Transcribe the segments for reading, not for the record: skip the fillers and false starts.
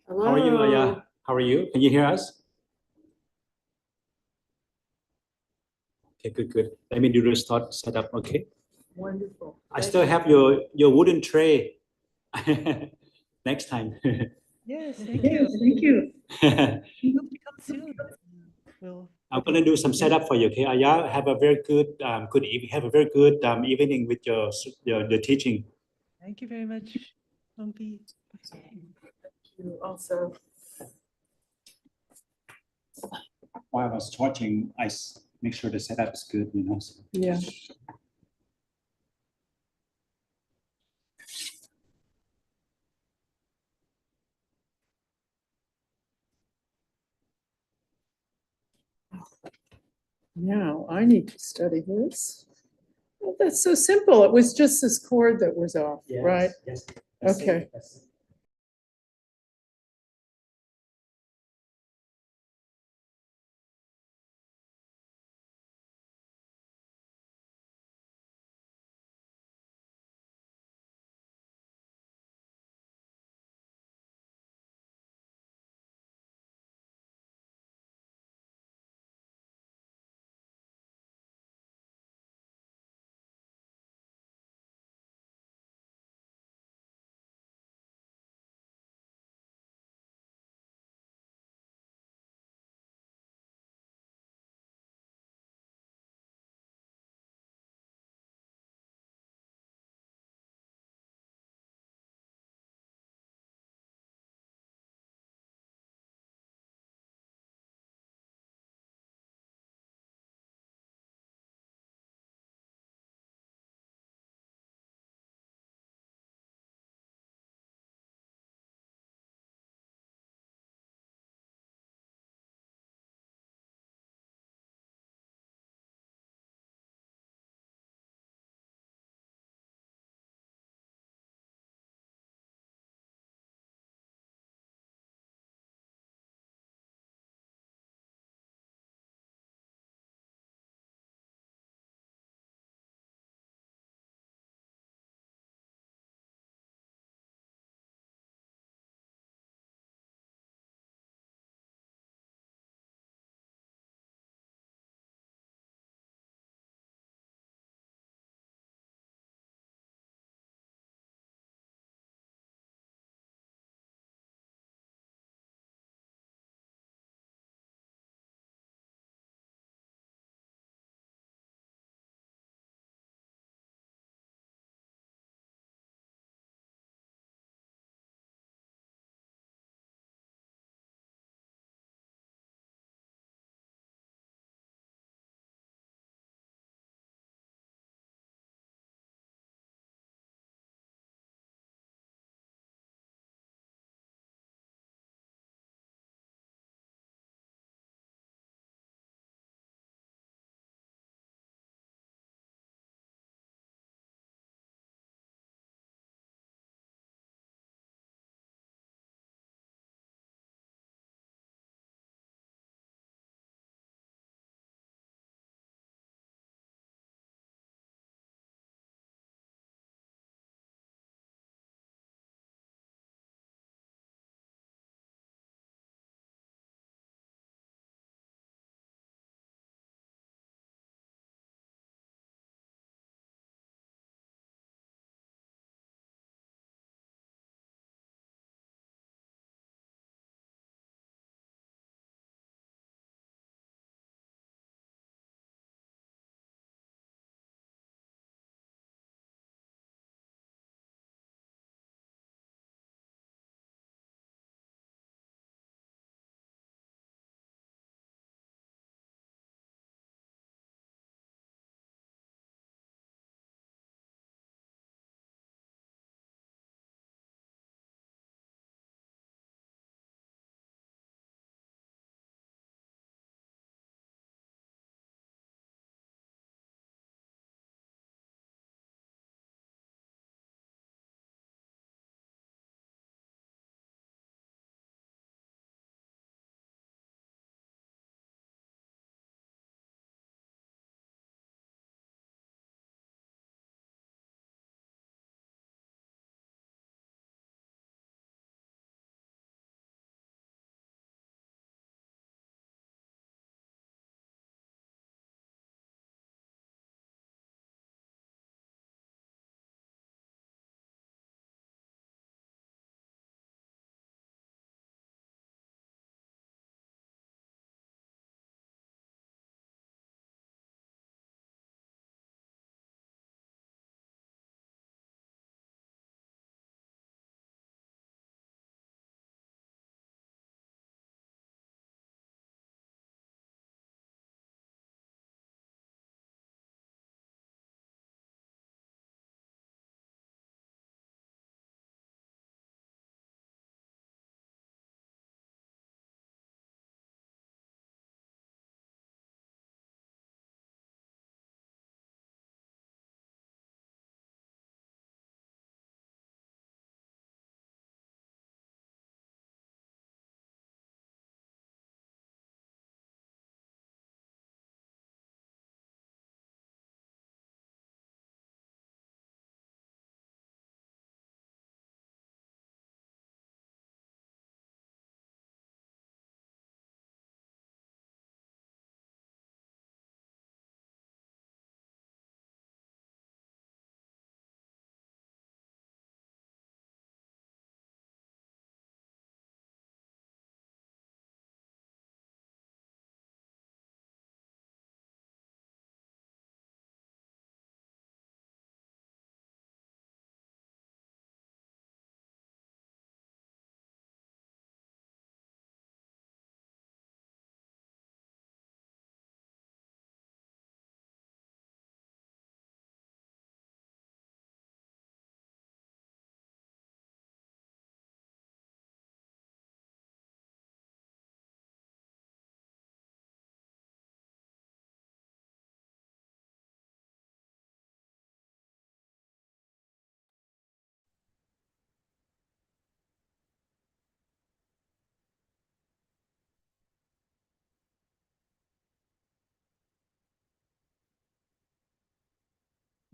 How are you, Hello. Aya? How are you? Can you hear us? Okay, good, good. Let me do the start setup. Okay. Wonderful. I Thank still you. have your wooden tray. Next time. Yes, thank you. Yes, thank you. Hope to come soon. We'll I'm gonna do some setup for you. Okay, Aya, have a very good evening. Have a very good evening with your teaching. thank you very much, Monkey. You also. While I was charging, make sure the setup is good. So. Yeah. Now I need to study this. Oh, that's so simple. It was just this chord that was off, right? Yes. Okay.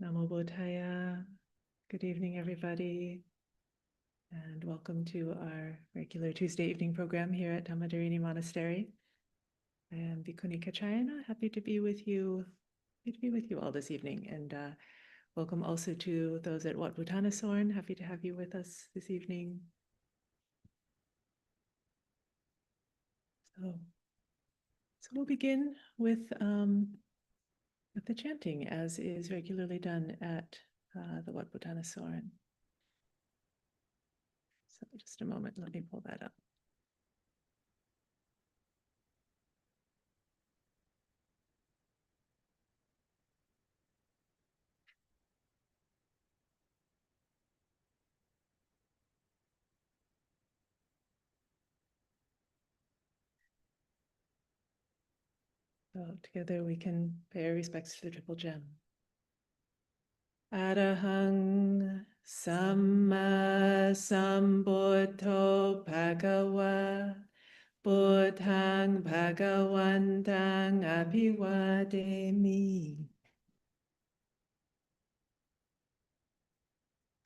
Namo Buddhaya. Good evening, everybody, and welcome to our regular Tuesday evening program here at Dhamma Monastery. I am Bhikkhuni Kaccayana, happy to be with you all this evening, and welcome also to those at Wat Bhutanasarn. Happy to have you with us this evening. So we'll begin with the chanting, as is regularly done at the Wat Bhutanasarn. So just a moment, let me pull that up. So together we can pay our respects to the Triple Gem. Arahang Samma Sambuddho Bhagava Buddhang Bhagavantang Abhivademi.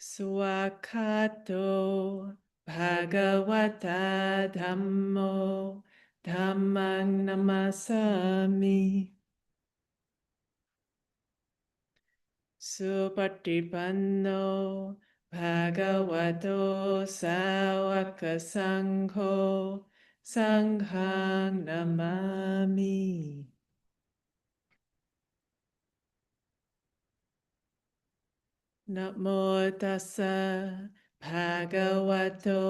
Swakato Bhagavata Dhammo Dhammang Namasami. Supatipanno Bhagavato Sāvaka Sangho Sanghang Namami. Namo tassa Bhagavato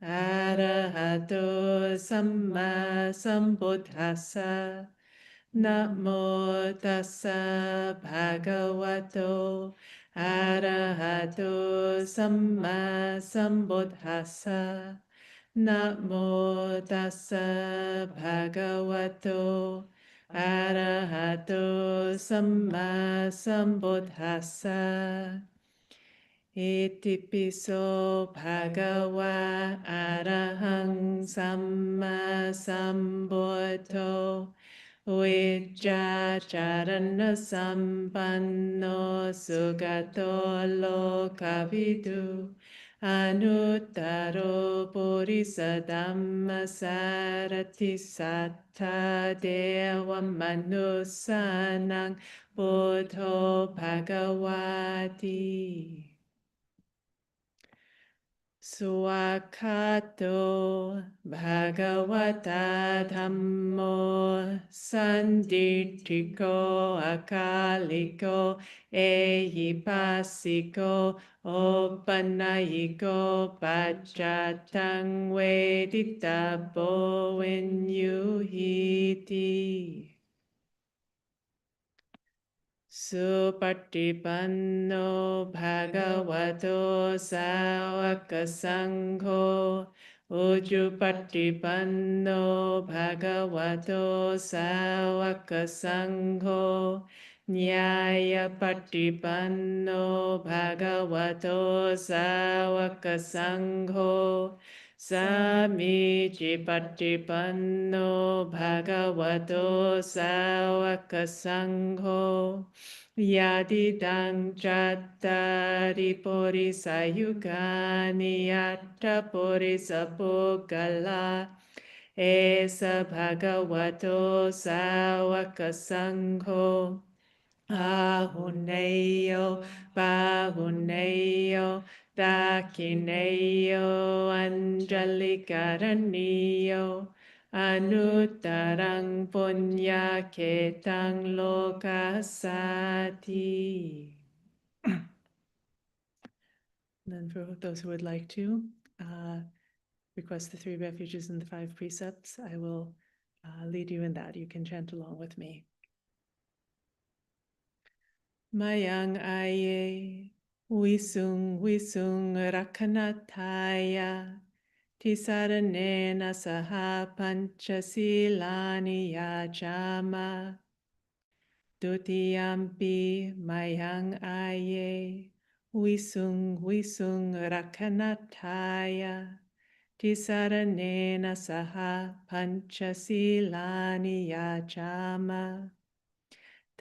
Arahato Samma Sambuddhassa. Namo tassa Bhagavato Arahato Samma Sambuddhassa. Namo tassa Bhagavato Arahato Samma Sambuddhassa. Itipiso Bhagava Arahang Samma Sambuddho Vijjacharana Sampanno Sugato Lokavidu Anuttaro Purisa Dhamma Sarati Sattha Deva Manusanang Buddho Bhagavati. Swakato Bhagavata Dhammo Sanditiko Akaliko Ehipasiko Opanayiko Pachatang Veditabo Vinyuhiti. Supatipanno Bhagavato Sāvaka Sangho Ujjupatipanno Bhagavato Sāvaka Sangho Nyāyapatipanno Bhagavato Sāvaka Sangho Samicipatipanno Bhagavato Sāvaka Sangho Yadidang Chattari Purisa Yugani Atta Purisa Pugala Esa Bhagavato Sāvaka Sangho Ahuneyo Bahuneyo Dakineyo Anjalikaraniyo Anuttarang Punya Ketang Lokasati. Then for those who would like to request the 3 refuges and the 5 precepts, I will lead you in that. You can chant along with me. Mayang aye, wisung rakanataya, tisaranena saha panchasilani yajama, dutiyampi mayang aye, wisung rakanataya, tisaranena saha panchasilani yajama.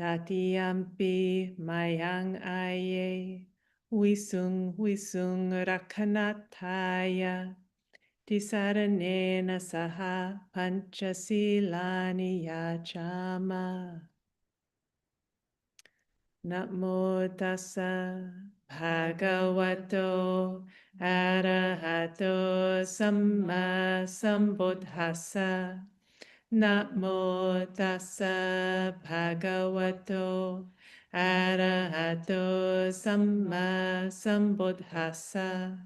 Tatiyampi mayang aye, wisung rakhanataya, tisaranena saha panchasilani yachama. Namo tassa bhagavato arahato samma sambuddhassa. Namo tassa bhagavato arahato samma sambuddhassa.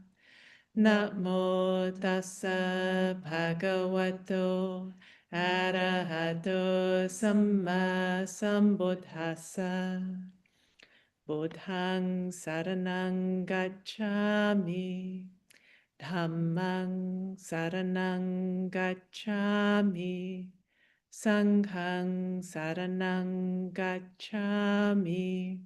Namo tassa bhagavato arahato samma sambuddhassa. Buddhang saranang gacchami, Dhammang saranang gacchami, Sanghang saranang gacchami,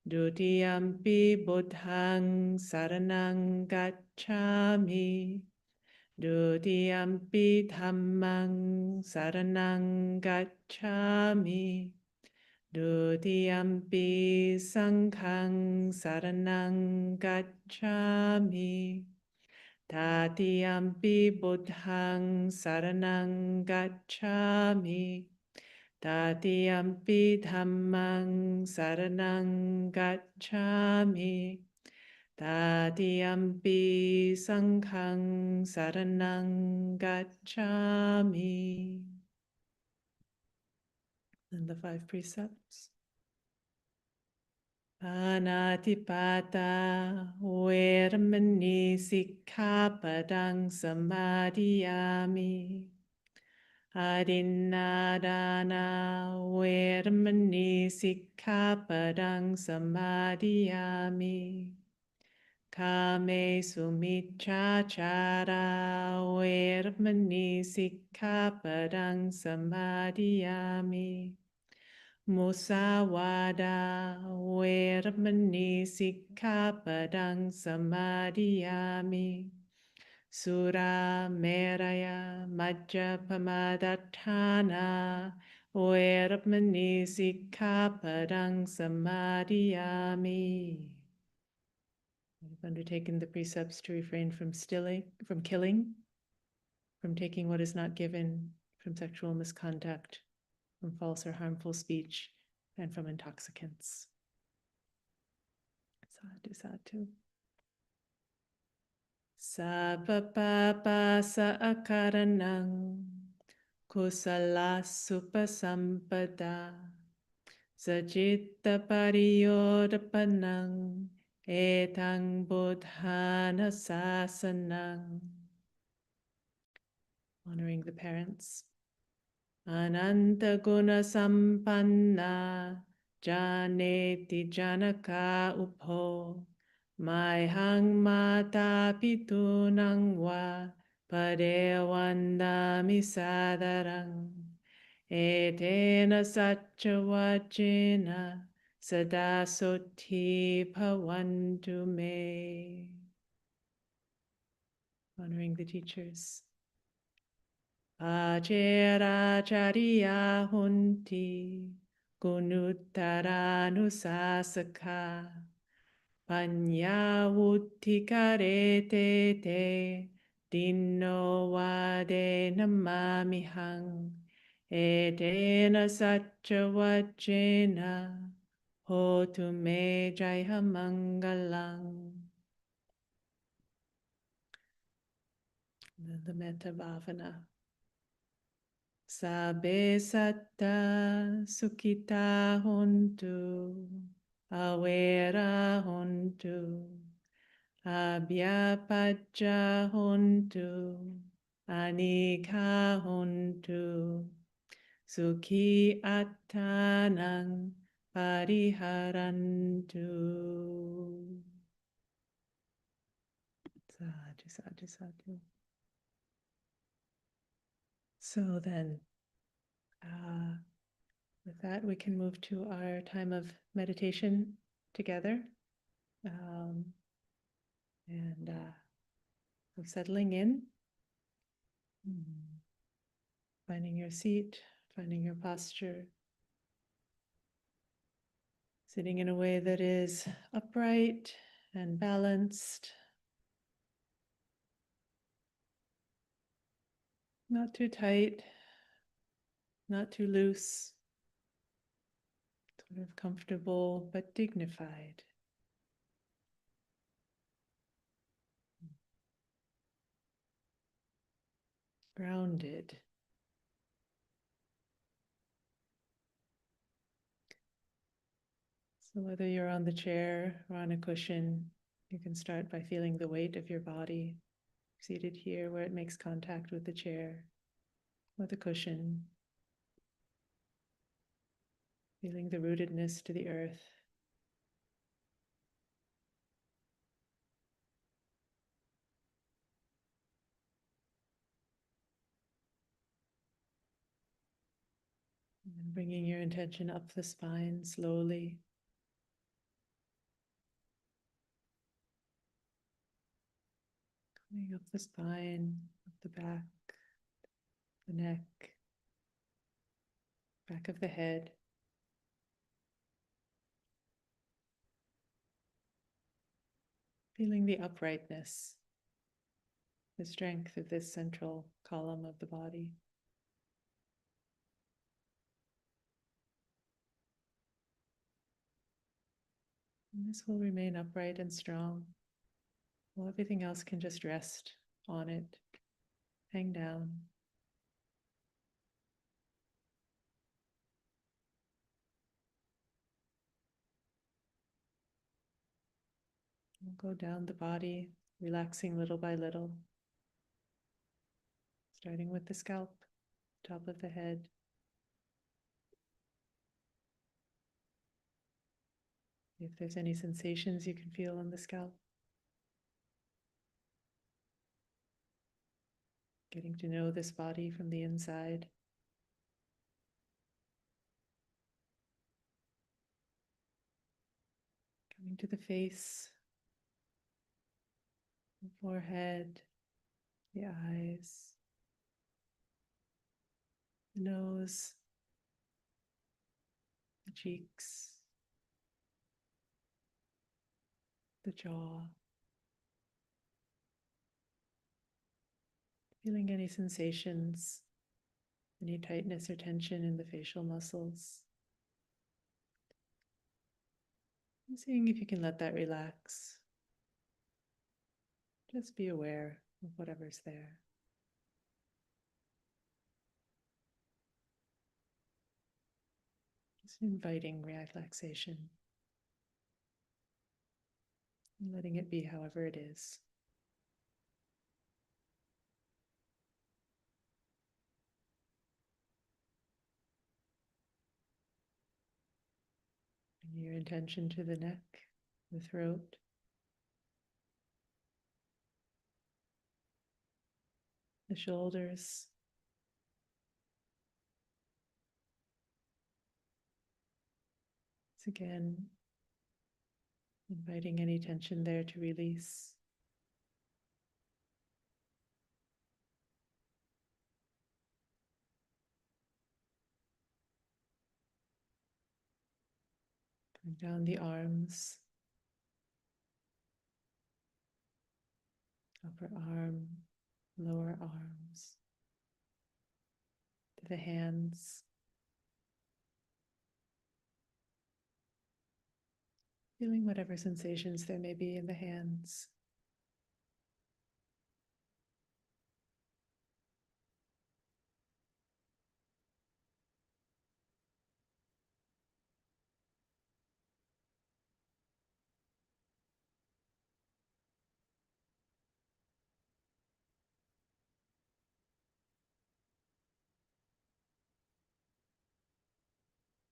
Dutiyampi buddhang saranang gacchami, Dutiyampi dhammang saranang gacchami, Dutiyampi sanghang saranang gacchami, Tatiyampi buddhang saranang gacchami, Tatiyampi dhammang saranang gacchami, Tatiyampi sanghang saranang gacchami. And the 5 precepts. Panatipata veramani sikkhapadang samadhiyami. Adinadana veramani sikkhapadang samadhiyami. Kame sumichachara veramani sikkhapadang samadhiyami. Musawada veramani sikkhapadang samadhiyami. Sura meraya majjapamadatthana veramani sikkhapadang samadhiyami. I've undertaken the precepts to refrain from killing, from taking what is not given, from sexual misconduct, from false or harmful speech, and from intoxicants. Sadhu, sadhu. Sabapapa saakaranang kusala supasampada sajitta pariyodapanang etang buddhana sasanang. Honoring the parents. Ananta guna sampanna janeti janaka upho maihang mata pitunang va padewandami sadarang etena satchavachena sadasoti bhavantu me. Honoring the teachers. Aceracariya hunti gunutaranussasaka panyavuttikarete te dinno vade namamihang etena satchavachena hotu me jayamangalang. The Metta Bhavana. Sabe satta sukhita hontu, awera hontu, abhyapajja hontu, anika hontu, sukhi attanang pariharantu. Sadhu, sadhu, sadhu. So then, with that, we can move to our time of meditation together. So settling in, finding your seat, finding your posture, Sitting in a way that is upright and balanced, not too tight, not too loose, sort of comfortable but dignified. Grounded. So whether you're on the chair or on a cushion, you can start by feeling the weight of your body seated here where it makes contact with the chair or the cushion, feeling the rootedness to the earth. And then bringing your intention up the spine slowly. Coming up the spine, up the back, the neck, back of the head. Feeling the uprightness, the strength of this central column of the body. And this will remain upright and strong, while everything else can just rest on it, hang down. We'll go down the body, relaxing little by little, starting with the scalp, top of the head. If there's any sensations you can feel on the scalp. Getting to know this body from the inside. Coming to the face, the forehead, the eyes, the nose, the cheeks, the jaw. Feeling any sensations, any tightness or tension in the facial muscles. And seeing if you can let that relax. Just be aware of whatever's there. Just inviting relaxation. And letting it be however it is. Bring your intention to the neck, the throat. The shoulders. Once again, inviting any tension there to release. Coming down the arms, upper arm, lower arms, to the hands. Feeling whatever sensations there may be in the hands.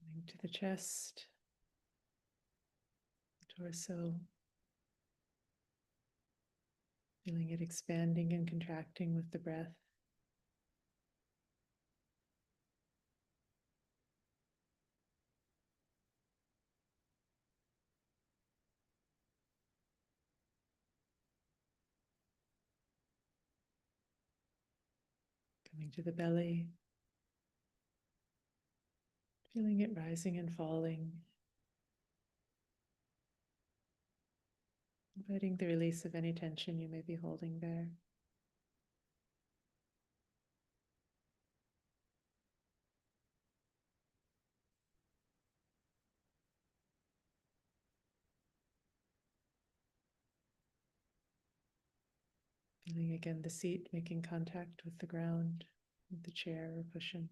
Coming to the chest, torso. Feeling it expanding and contracting with the breath. Coming to the belly. Feeling it rising and falling. Inviting the release of any tension you may be holding there. Feeling again the seat making contact with the ground, with the chair or cushion.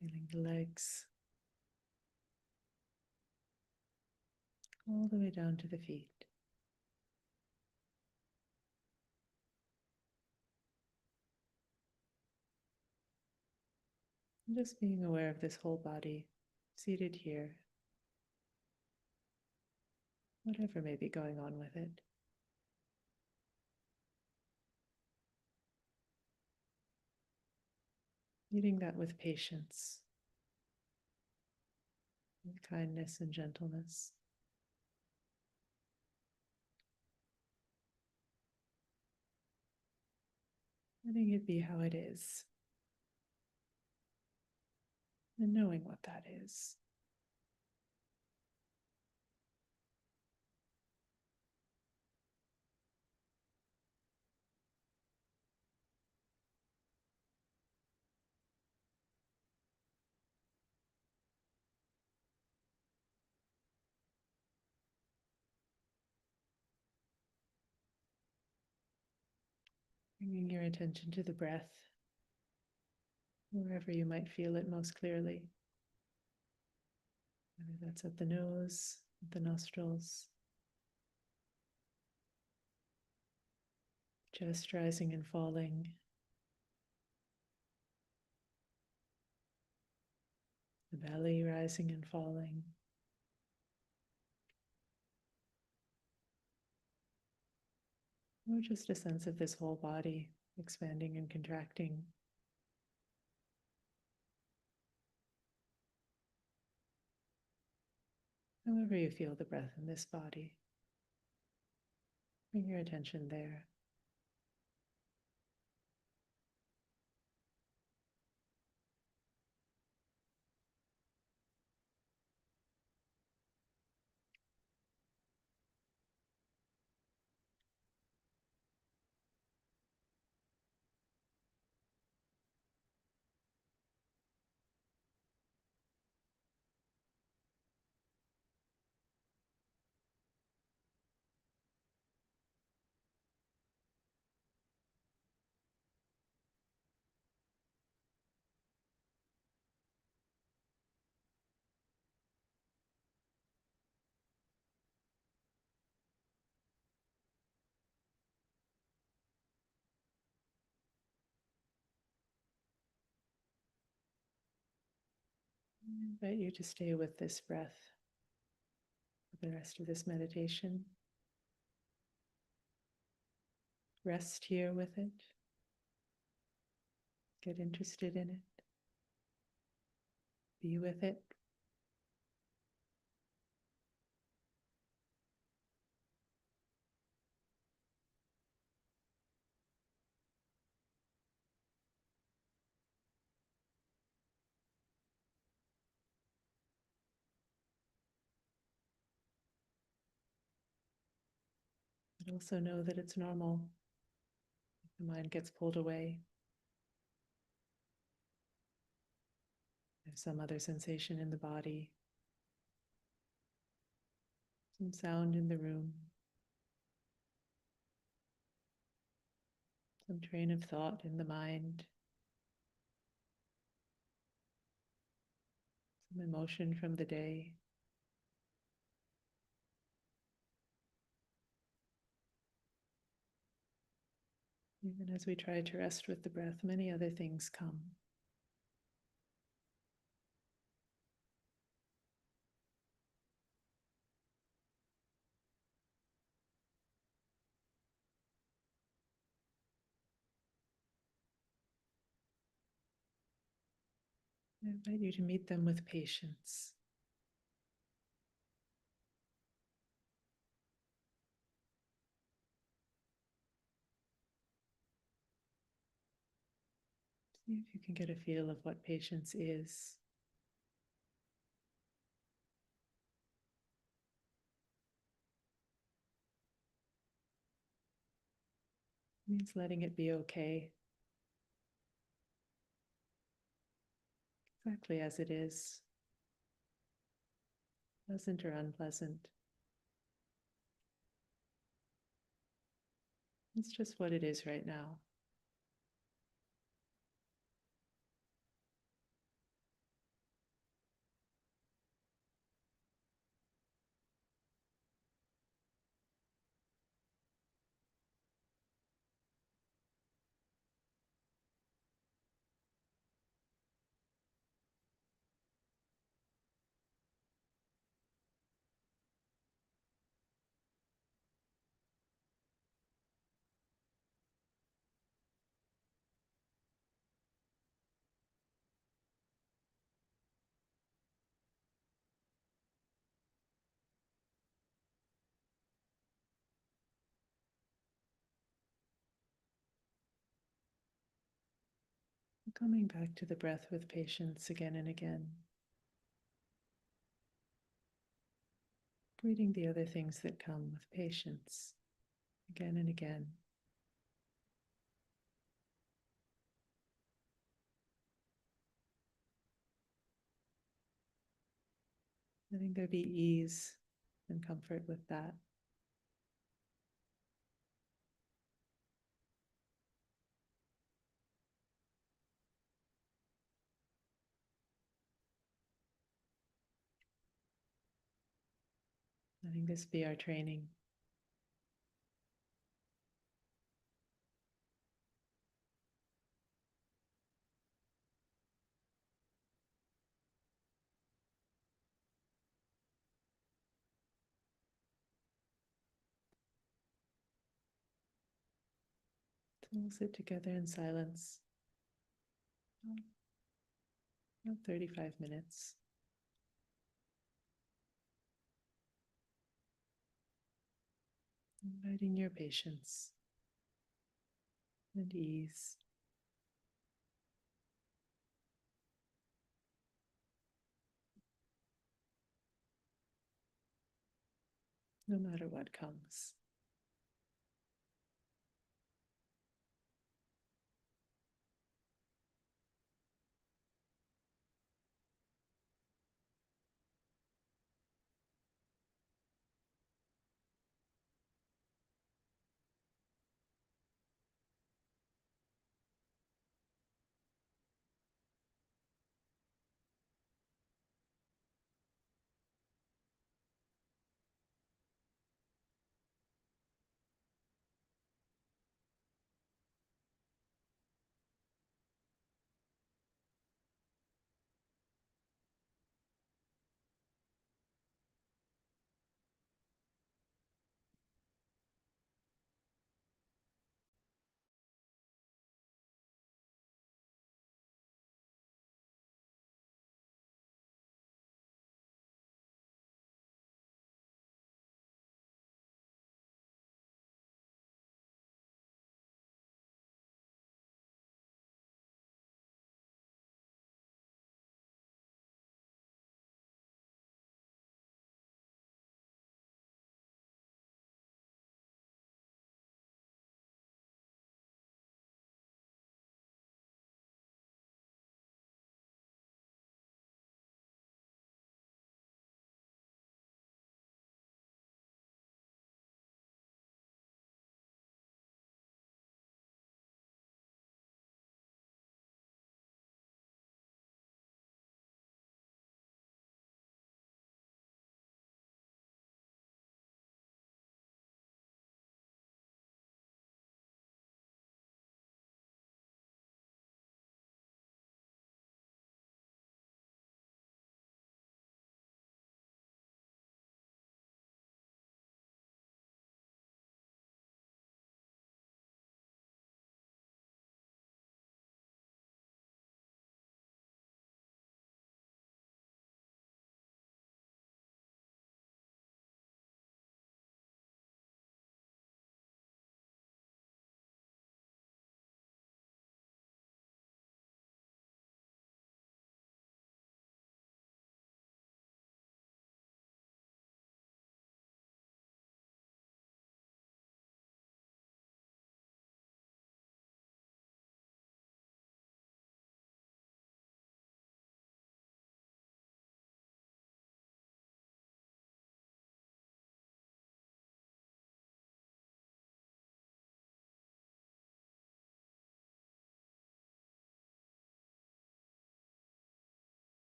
Feeling the legs all the way down to the feet. And just being aware of this whole body seated here, whatever may be going on with it. Meeting that with patience, with kindness and gentleness. Letting it be how it is, and knowing what that is. Bringing your attention to the breath, wherever you might feel it most clearly. Whether that's at the nose, at the nostrils, chest rising and falling, the belly rising and falling. Or just a sense of this whole body expanding and contracting. However you feel the breath in this body, bring your attention there. I invite you to stay with this breath for the rest of this meditation. Rest here with it. Get interested in it. Be with it. But also know that it's normal if the mind gets pulled away. There's some other sensation in the body, some sound in the room, some train of thought in the mind, some emotion from the day. Even as we try to rest with the breath, many other things come. I invite you to meet them with patience. See if you can get a feel of what patience is. It means letting it be okay, exactly as it is, pleasant or unpleasant. It's just what it is right now. Coming back to the breath with patience again and again. Greeting the other things that come with patience again and again. Letting there be ease and comfort with that. Letting this be our training. So we'll sit together in silence. About 35 minutes. Inviting your patience and ease. No matter what comes.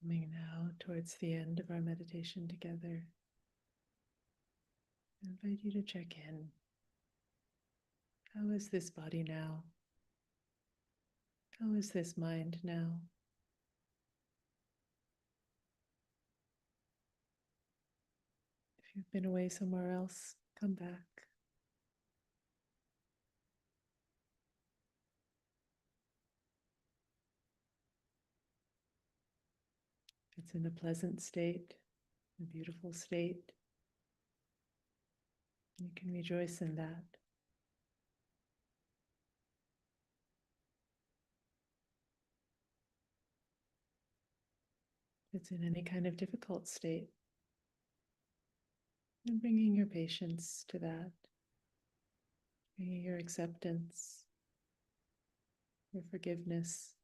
Coming now towards the end of our meditation together, I invite you to check in. How is this body now? How is this mind now? If you've been away somewhere else, come back. If it's in a pleasant state, a beautiful state, you can rejoice in that. If it's in any kind of difficult state, and bringing your patience to that, bringing your acceptance, your forgiveness.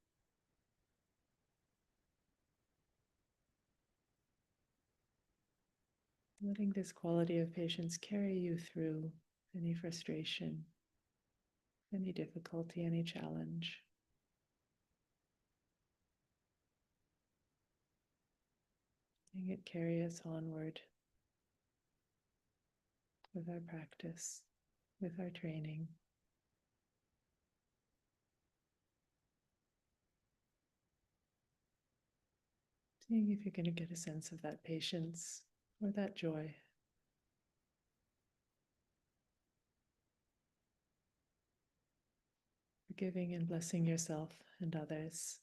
Letting this quality of patience carry you through any frustration, any difficulty, any challenge. Letting it carry us onward with our practice, with our training. Seeing if you're going to get a sense of that patience or that joy. Forgiving and blessing yourself and others.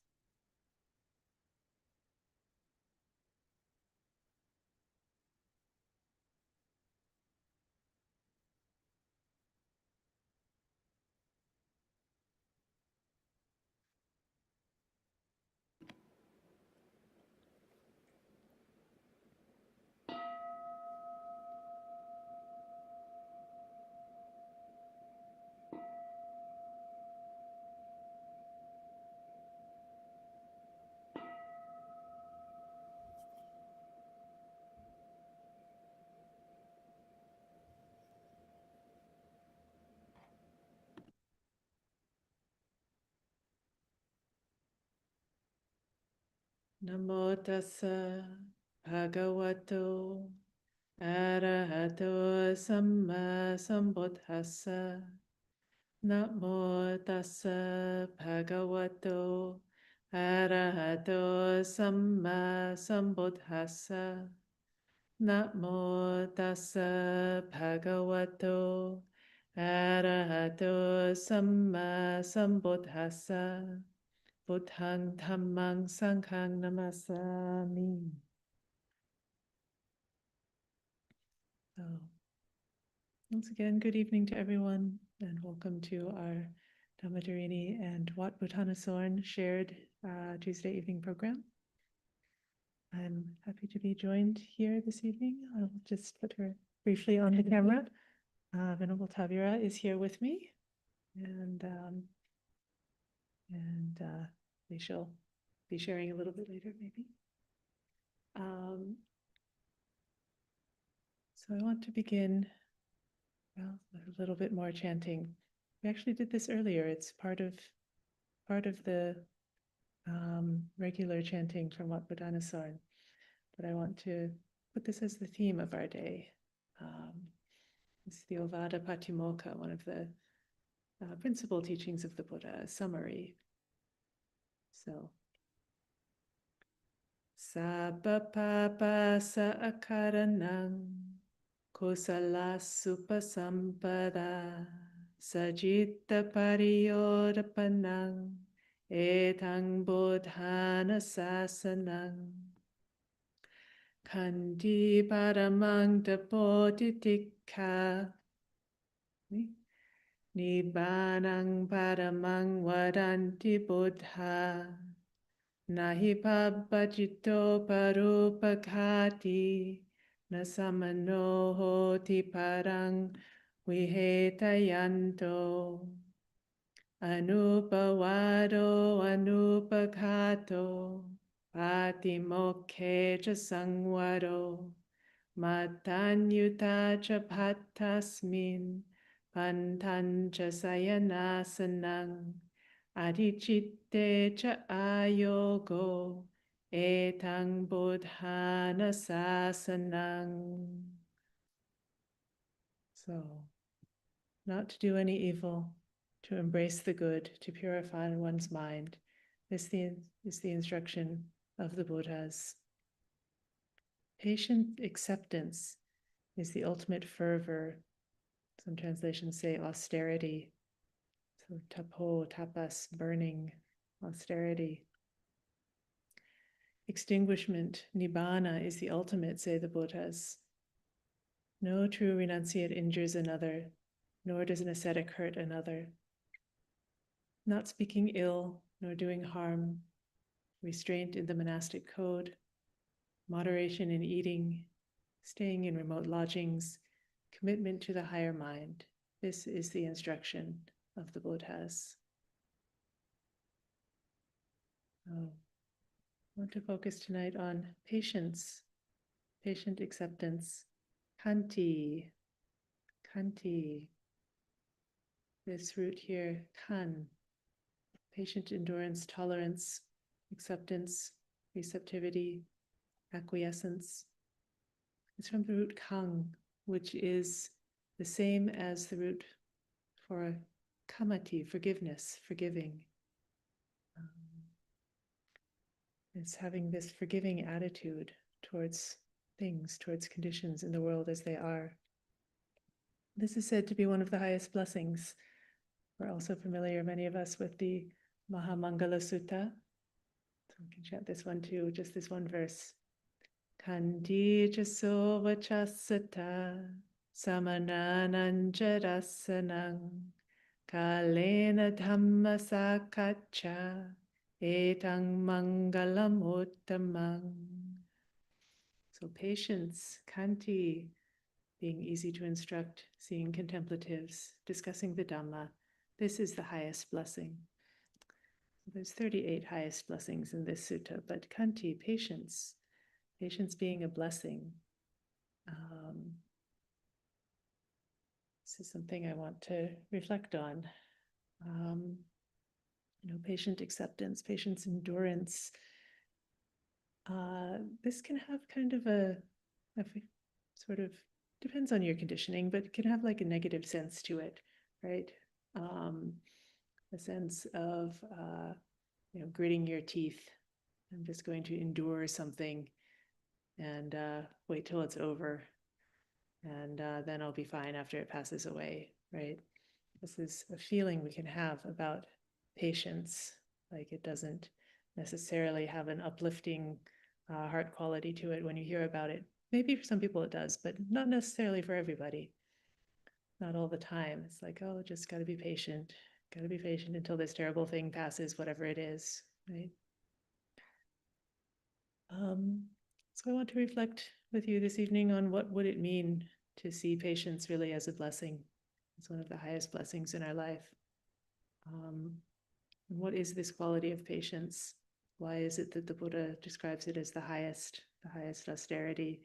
Namo tassa bhagavato arahato samma sambuddhassa. Namo tassa bhagavato arahato samma sambuddhassa. Namo tassa bhagavato arahato samma sambuddhassa. Buddhang dhammang sanghang namasami. So, once again, good evening to everyone, and welcome to our Dhamma and Wat Bhuttanasorn shared Tuesday evening program. I'm happy to be joined here this evening. I'll just put her briefly on the camera. Venerable Tavira is here with me, and we shall be sharing a little bit later, maybe. So I want to begin, well, with a little bit more chanting. We actually did this earlier. It's part of the regular chanting from Wat Bhuttanasorn, but I want to put this as the theme of our day. It's the Ovada Patimokkha, one of the principal teachings of the Buddha, a summary. So, Sabba papa sa akaranang kusala supasampada sajita pariyodapanang etang buddhana sasanang kandi paramang tapoditikha Nibbanang paramang vadanti buddha nahi pabbajito parupaghati nasamano hoti parang vihetayanto anupavado anupaghato patimokhe cha sangvaro matanyuta cha bhattasmin Pantancha sayanasanang adichitte cha ayogo etang buddhana sasanang. So, not to do any evil, to embrace the good, to purify one's mind. This is the instruction of the Buddhas. Patient acceptance is the ultimate fervor. Some translations say austerity. So tapo, tapas, burning, austerity. Extinguishment, nibbana, is the ultimate, say the Buddhas. No true renunciate injures another, nor does an ascetic hurt another. Not speaking ill, nor doing harm, restraint in the monastic code, moderation in eating, staying in remote lodgings, commitment to the higher mind. This is the instruction of the Buddhas. Oh, I want to focus tonight on patience, patient acceptance, kanti, kanti. This root here, kan, patient endurance, tolerance, acceptance, receptivity, acquiescence. It's from the root kang, which is the same as the root for kamati, forgiveness, forgiving. It's having this forgiving attitude towards things, towards conditions in the world as they are. This is said to be one of the highest blessings. We're also familiar, many of us, with the Mahamangala Sutta. So we can chant this one too, just this one verse. Kanti jaso vachasata samanananjarasanang kalena dhamma sakaccha etang mangalam uttamang. So patience, kanti, being easy to instruct, seeing contemplatives, discussing the Dhamma. This is the highest blessing. There's 38 highest blessings in this sutta, but kanti, patience, patience being a blessing. This is something I want to reflect on. Patient acceptance, patience endurance. This can have kind of a sort of, depends on your conditioning, but it can have like a negative sense to it, right? A sense of, gritting your teeth. I'm just going to endure something and wait till it's over. And then I'll be fine after it passes away, right? This is a feeling we can have about patience. Like it doesn't necessarily have an uplifting heart quality to it when you hear about it. Maybe for some people it does, but not necessarily for everybody. Not all the time. It's like, oh, just got to be patient until this terrible thing passes, whatever it is, right? So I want to reflect with you this evening on what would it mean to see patience really as a blessing. It's one of the highest blessings in our life. And what is this quality of patience? Why is it that the Buddha describes it as the highest austerity?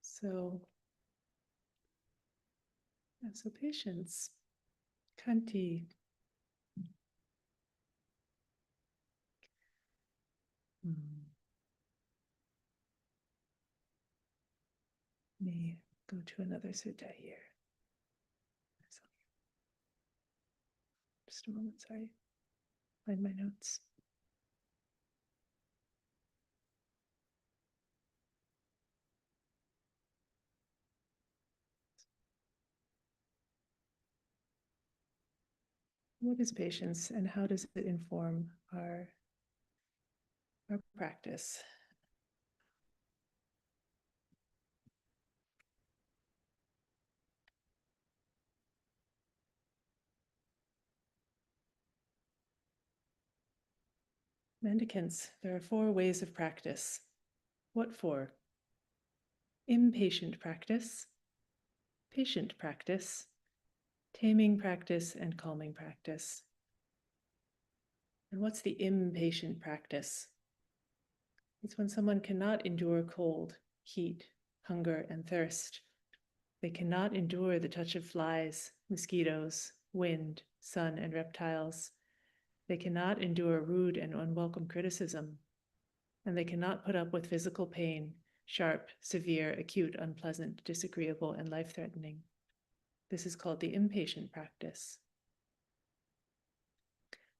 So patience, kanti. Let me go to another sutta here. Just a moment, sorry. Find my notes. What is patience and how does it inform our practice? Mendicants, there are 4 ways of practice. What 4? Impatient practice, patient practice, taming practice, and calming practice. And what's the impatient practice? It's when someone cannot endure cold, heat, hunger, and thirst. They cannot endure the touch of flies, mosquitoes, wind, sun, and reptiles. They cannot endure rude and unwelcome criticism, and they cannot put up with physical pain, sharp, severe, acute, unpleasant, disagreeable, and life-threatening. This is called the impatient practice.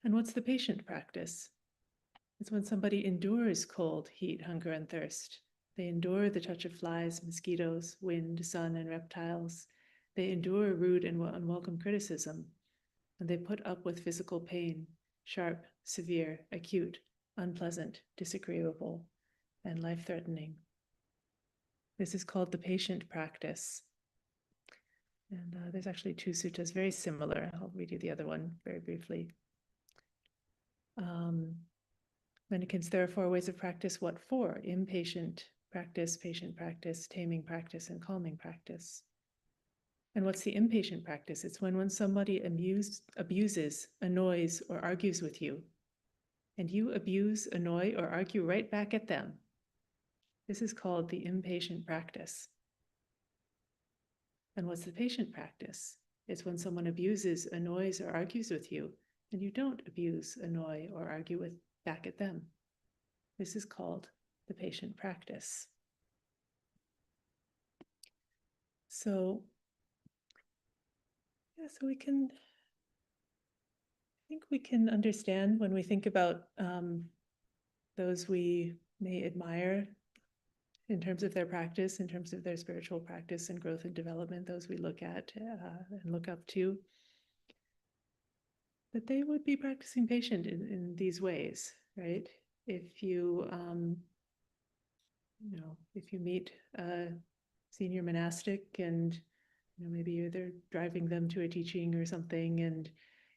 And what's the patient practice? It's when somebody endures cold, heat, hunger, and thirst. They endure the touch of flies, mosquitoes, wind, sun, and reptiles. They endure rude and unwelcome criticism, and they put up with physical pain, sharp, severe, acute, unpleasant, disagreeable, and life-threatening. This is called the patient practice. And there's actually two suttas very similar. I'll read you the other one very briefly. Mendicants, there are 4 ways of practice. What for? Impatient practice, patient practice, taming practice, and calming practice. And what's the impatient practice? It's when somebody abuses, annoys, or argues with you, and you abuse, annoy, or argue right back at them. This is called the impatient practice. And what's the patient practice? It's when someone abuses, annoys, or argues with you, and you don't abuse, annoy, or argue back at them. This is called the patient practice. So, yeah, so I think we can understand when we think about those we may admire in terms of their practice, in terms of their spiritual practice and growth and development, those we look at and look up to, that they would be practicing patience in these ways, right? If you, if you meet a senior monastic and maybe they're driving them to a teaching or something, and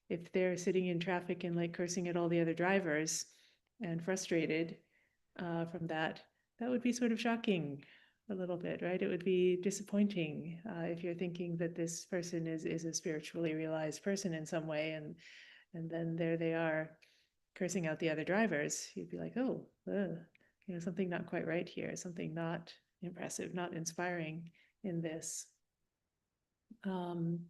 if they're sitting in traffic and like cursing at all the other drivers and frustrated from that, that would be sort of shocking a little bit, right? It would be disappointing if you're thinking that this person is a spiritually realized person in some way, and then there they are cursing out the other drivers. You'd be like, oh, something not quite right here, something not impressive, not inspiring in this. And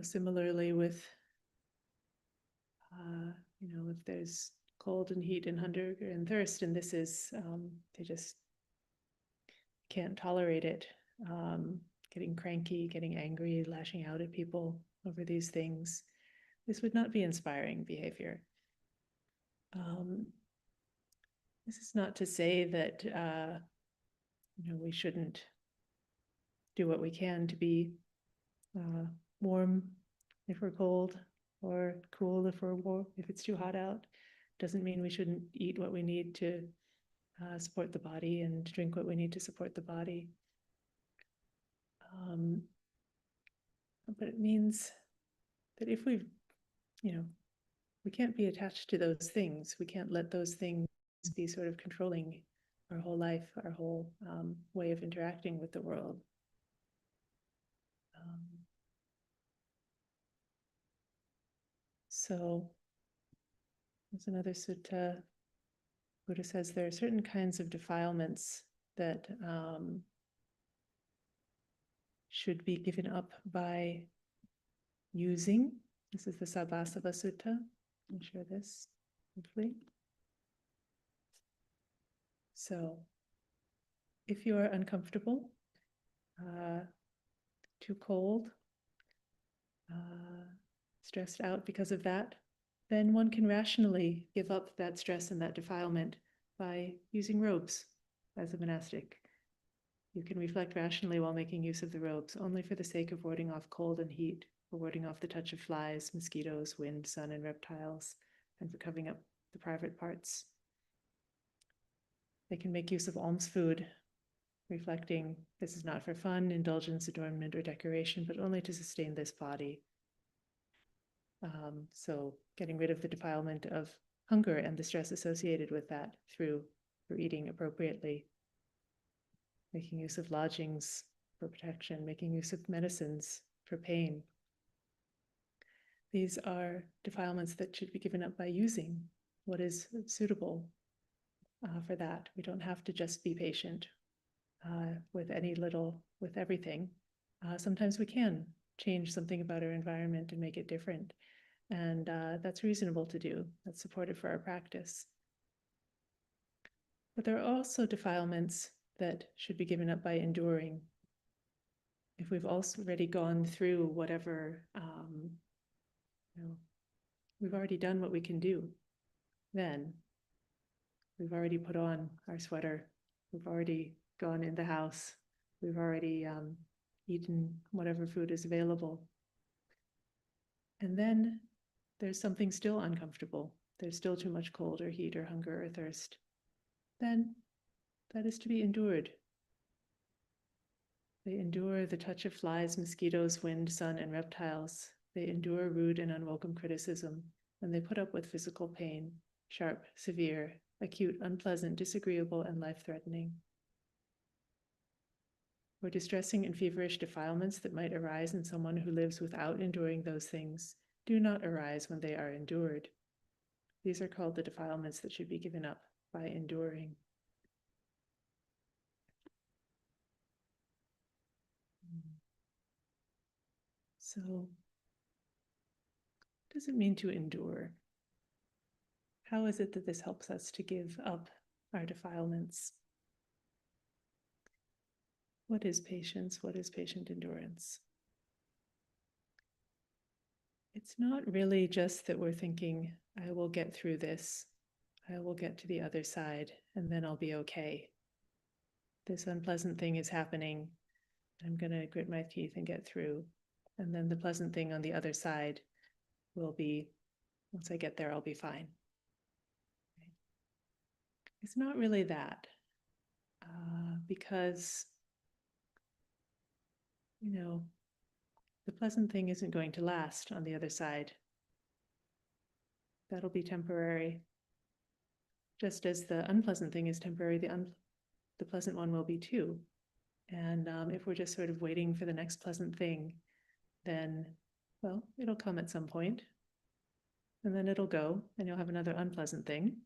similarly with if there's cold and heat and hunger and thirst, and this is they just can't tolerate it, getting cranky, getting angry, lashing out at people over these things, this would not be inspiring behavior. This is not to say that we shouldn't do what we can to be warm if we're cold, or cool if we're warm, if it's too hot out. Doesn't mean we shouldn't eat what we need to support the body and drink what we need to support the body. But it means that if we can't be attached to those things. We can't let those things be sort of controlling our whole life, our whole way of interacting with the world. So there's another sutta. Buddha says there are certain kinds of defilements that should be given up by using. This is the Sabbasava Sutta. I'll share this briefly. So if you are uncomfortable, too cold, stressed out because of that, then one can rationally give up that stress and that defilement by using robes as a monastic. You can reflect rationally while making use of the robes, only for the sake of warding off cold and heat, for warding off the touch of flies, mosquitoes, wind, sun, and reptiles, and for covering up the private parts. They can make use of alms food, reflecting this is not for fun, indulgence, adornment, or decoration, but only to sustain this body. So getting rid of the defilement of hunger and the stress associated with that through eating appropriately, making use of lodgings for protection, making use of medicines for pain. These are defilements that should be given up by using what is suitable for that. We don't have to just be patient with everything. Sometimes we can change something about our environment and make it different. And that's reasonable to do. That's supported for our practice. But there are also defilements that should be given up by enduring. If we've already gone through whatever, we've already done what we can do, then we've already put on our sweater, we've already gone in the house, we've already eaten whatever food is available. And then there's something still uncomfortable. There's still too much cold or heat or hunger or thirst. Then that is to be endured. They endure the touch of flies, mosquitoes, wind, sun, and reptiles. They endure rude and unwelcome criticism, and they put up with physical pain, sharp, severe, acute, unpleasant, disagreeable, and life-threatening. Or distressing and feverish defilements that might arise in someone who lives without enduring those things do not arise when they are endured. These are called the defilements that should be given up by enduring. So, what does it mean to endure? How is it that this helps us to give up our defilements? What is patience? What is patient endurance? It's not really just that we're thinking, I will get through this, I will get to the other side, and then I'll be okay. This unpleasant thing is happening, I'm going to grit my teeth and get through. And then the pleasant thing on the other side will be, once I get there, I'll be fine. It's not really that, because, the pleasant thing isn't going to last on the other side. That'll be temporary. Just as the unpleasant thing is temporary, the pleasant one will be too. And if we're just sort of waiting for the next pleasant thing, then, well, it'll come at some point, and then it'll go, and you'll have another unpleasant thing.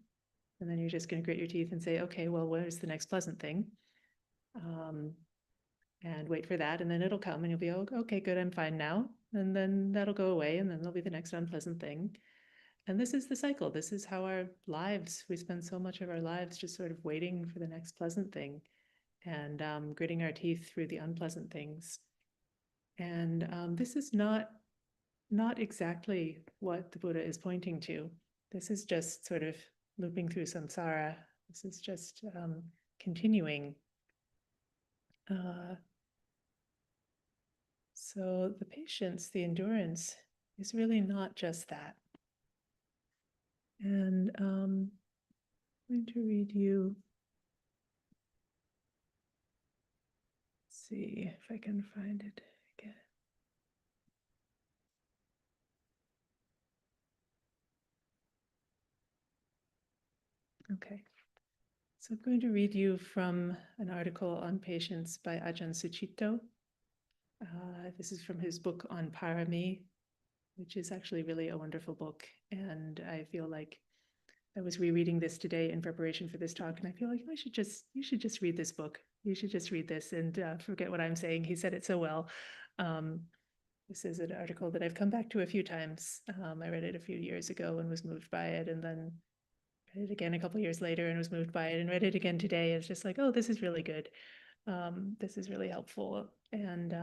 And then you're just going to grit your teeth and say, okay, well, where's the next pleasant thing? And wait for that, and then it'll come, and you'll be, oh, okay, good, I'm fine now. And then that'll go away, and then there'll be the next unpleasant thing. And this is the cycle. This is how our lives, we spend so much of our lives just sort of waiting for the next pleasant thing and gritting our teeth through the unpleasant things. And this is not exactly what the Buddha is pointing to. This is just sort of looping through samsara. This is just continuing. So the patience, the endurance, is really not just that. And I'm going to read you, let's see if I can find it again. Okay, so I'm going to read you from an article on patience by Ajahn Sucitto. This is from his book on Parami, which is actually really a wonderful book. And I feel like I was rereading this today in preparation for this talk, and I feel like you should just read this book. You should just read this and forget what I'm saying. He said it so well. This is an article that I've come back to a few times. I read it a few years ago and was moved by it, and then read it again a couple years later and was moved by it, and read it again today. It's just like, oh, this is really good. This is really helpful. And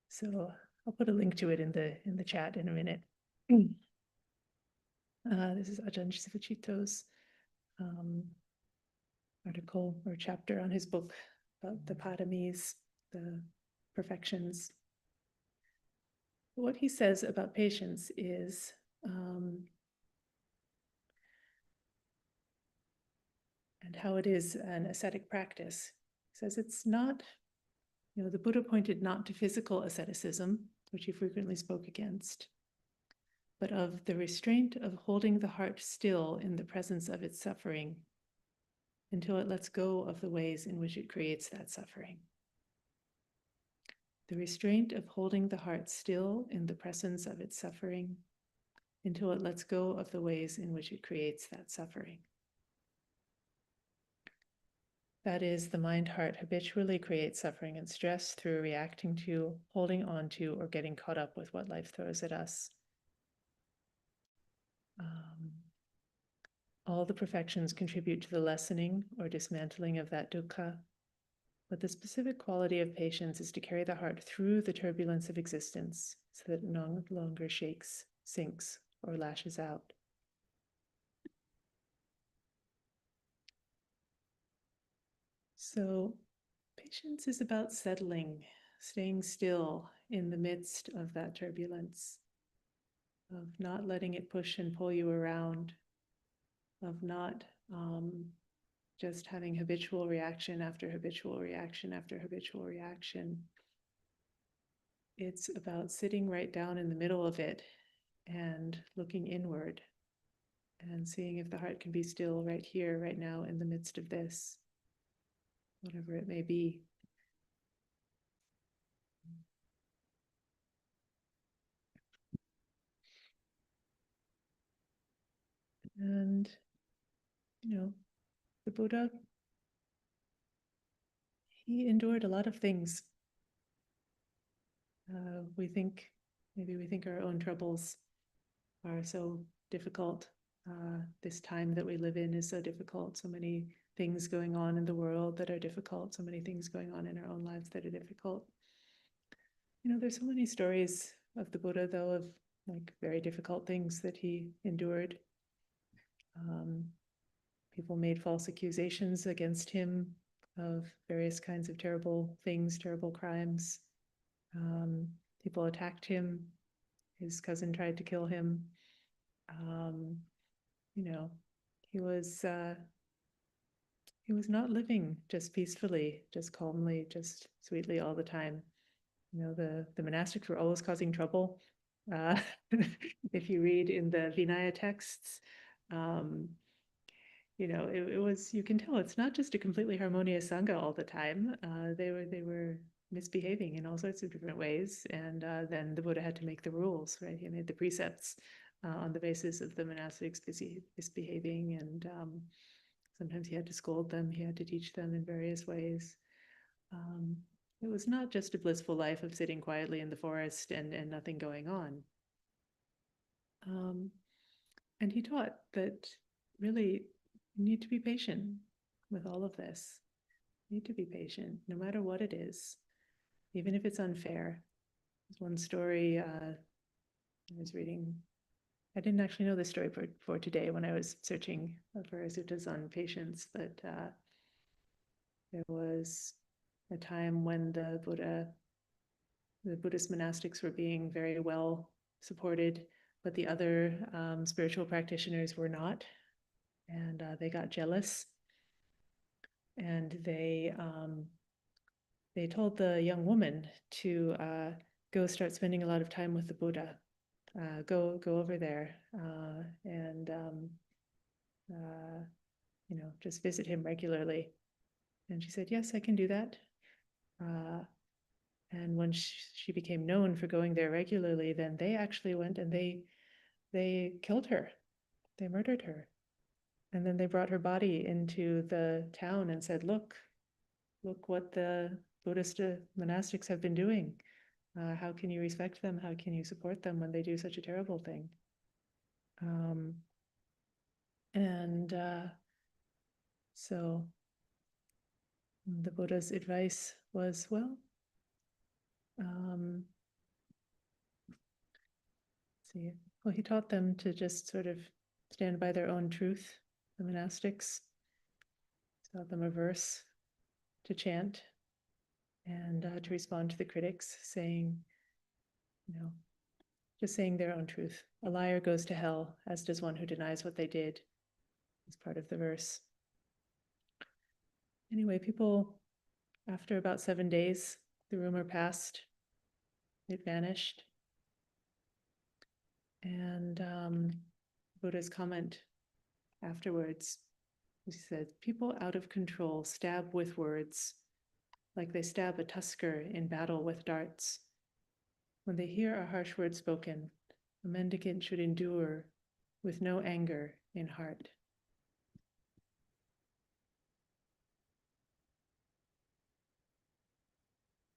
so I'll put a link to it in the chat in a minute. This is Ajahn Sucitto's article or chapter on his book about the padamis, the perfections. What he says about patience is and how it is an ascetic practice. He says it's not, the Buddha pointed not to physical asceticism, which he frequently spoke against, but of the restraint of holding the heart still in the presence of its suffering until it lets go of the ways in which it creates that suffering. The restraint of holding the heart still in the presence of its suffering until it lets go of the ways in which it creates that suffering. That is, the mind-heart habitually creates suffering and stress through reacting to, holding on to, or getting caught up with what life throws at us. All the perfections contribute to the lessening or dismantling of that dukkha, but the specific quality of patience is to carry the heart through the turbulence of existence so that it no longer shakes, sinks, or lashes out. So, patience is about settling, staying still in the midst of that turbulence, of not letting it push and pull you around, of not just having habitual reaction after habitual reaction after habitual reaction. It's about sitting right down in the middle of it and looking inward and seeing if the heart can be still right here, right now, in the midst of this, whatever it may be. And, the Buddha, he endured a lot of things. Maybe we think our own troubles are so difficult. This time that we live in is so difficult. So many things going on in the world that are difficult. So many things going on in our own lives that are difficult. There's so many stories of the Buddha, though, of like very difficult things that he endured. People made false accusations against him of various kinds of terrible things, terrible crimes. People attacked him. His cousin tried to kill him. He was not living just peacefully, just calmly, just sweetly all the time. The monastics were always causing trouble. If you read in the Vinaya texts, it was, you can tell it's not just a completely harmonious Sangha all the time. They were misbehaving in all sorts of different ways. And then the Buddha had to make the rules, right? He made the precepts on the basis of the monastics misbehaving. And sometimes he had to scold them. He had to teach them in various ways. It was not just a blissful life of sitting quietly in the forest and nothing going on. And he taught that really you need to be patient with all of this. You need to be patient, no matter what it is, even if it's unfair. There's one story I was reading. I didn't actually know this story for today when I was searching for suttas on patience, but there was a time when the Buddhist monastics were being very well supported, but the other spiritual practitioners were not, and they got jealous, and they told the young woman to go start spending a lot of time with the Buddha. Go over there and just visit him regularly. And she said, yes, I can do that. And when she became known for going there regularly, then they actually went and they killed her. They murdered her. And then they brought her body into the town and said, look what the Buddhist monastics have been doing. How can you respect them? How can you support them when they do such a terrible thing? So the Buddha's advice was, he taught them to just sort of stand by their own truth, the monastics. He taught them a verse to chant and to respond to the critics, saying, just saying their own truth. A liar goes to hell, as does one who denies what they did, is part of the verse. Anyway, people, after about 7 days, the rumor passed, it vanished. And Buddha's comment afterwards, he said, people out of control stab with words, like they stab a tusker in battle with darts. When they hear a harsh word spoken, a mendicant should endure with no anger in heart.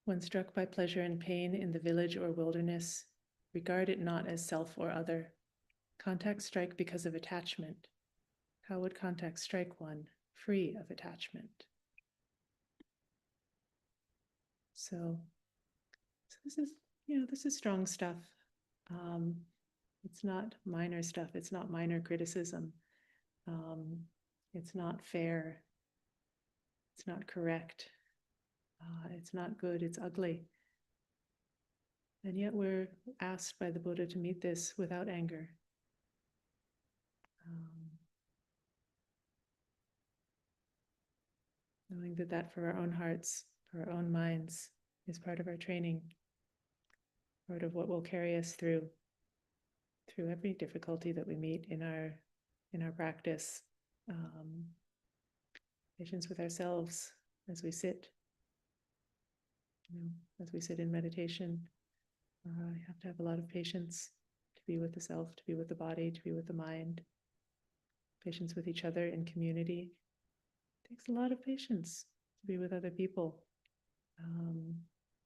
When struck by pleasure and pain in the village or wilderness, regard it not as self or other. Contacts strike because of attachment. How would contact strike one free of attachment? So this is, this is strong stuff. It's not minor stuff. It's not minor criticism. It's not fair. It's not correct. It's not good. It's ugly. And yet we're asked by the Buddha to meet this without anger. Knowing that for our own hearts, for our own minds, is part of our training, part of what will carry us through every difficulty that we meet in our practice. Patience with ourselves as we sit, as we sit in meditation. You have to have a lot of patience to be with the self, to be with the body, to be with the mind. Patience with each other in community. It takes a lot of patience to be with other people.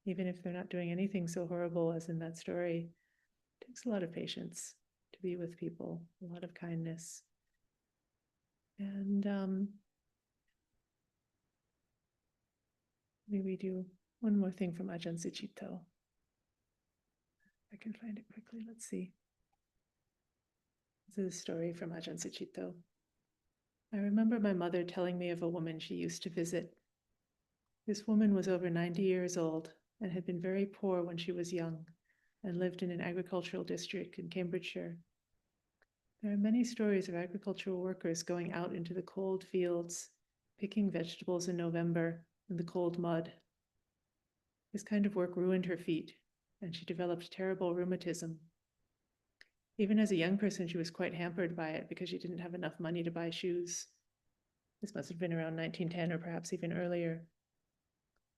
Even if they're not doing anything so horrible as in that story, it takes a lot of patience to be with people, a lot of kindness. And maybe do one more thing from Ajahn Sucitto. I can find it quickly. Let's see. This is a story from Ajahn Sucitto. I remember my mother telling me of a woman she used to visit. This woman was over 90 years old and had been very poor when she was young and lived in an agricultural district in Cambridgeshire. There are many stories of agricultural workers going out into the cold fields, picking vegetables in November in the cold mud. This kind of work ruined her feet, and she developed terrible rheumatism. Even as a young person, she was quite hampered by it because she didn't have enough money to buy shoes. This must have been around 1910 or perhaps even earlier.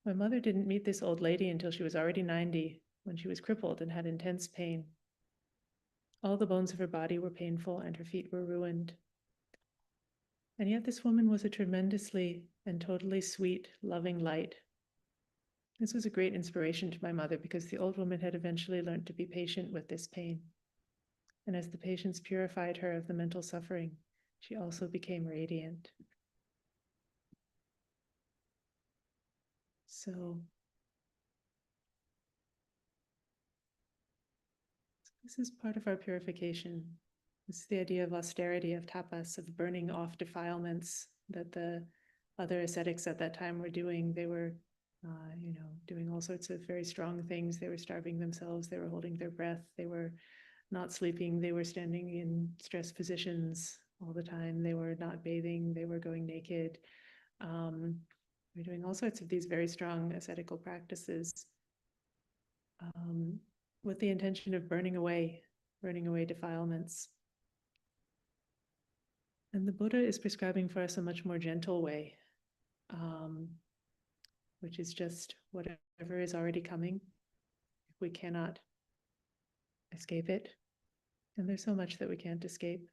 My mother didn't meet this old lady until she was already 90, when she was crippled and had intense pain. All the bones of her body were painful and her feet were ruined. And yet this woman was a tremendously and totally sweet, loving light. This was a great inspiration to my mother because the old woman had eventually learned to be patient with this pain. And as the patience purified her of the mental suffering, she also became radiant. So this is part of our purification. This is the idea of austerity, of tapas, of burning off defilements that the other ascetics at that time were doing. They were, doing all sorts of very strong things. They were starving themselves. They were holding their breath. They were not sleeping. They were standing in stress positions all the time. They were not bathing. They were going naked. We're doing all sorts of these very strong ascetical practices with the intention of burning away defilements. And the Buddha is prescribing for us a much more gentle way, which is just whatever is already coming. If we cannot escape it, and there's so much that we can't escape,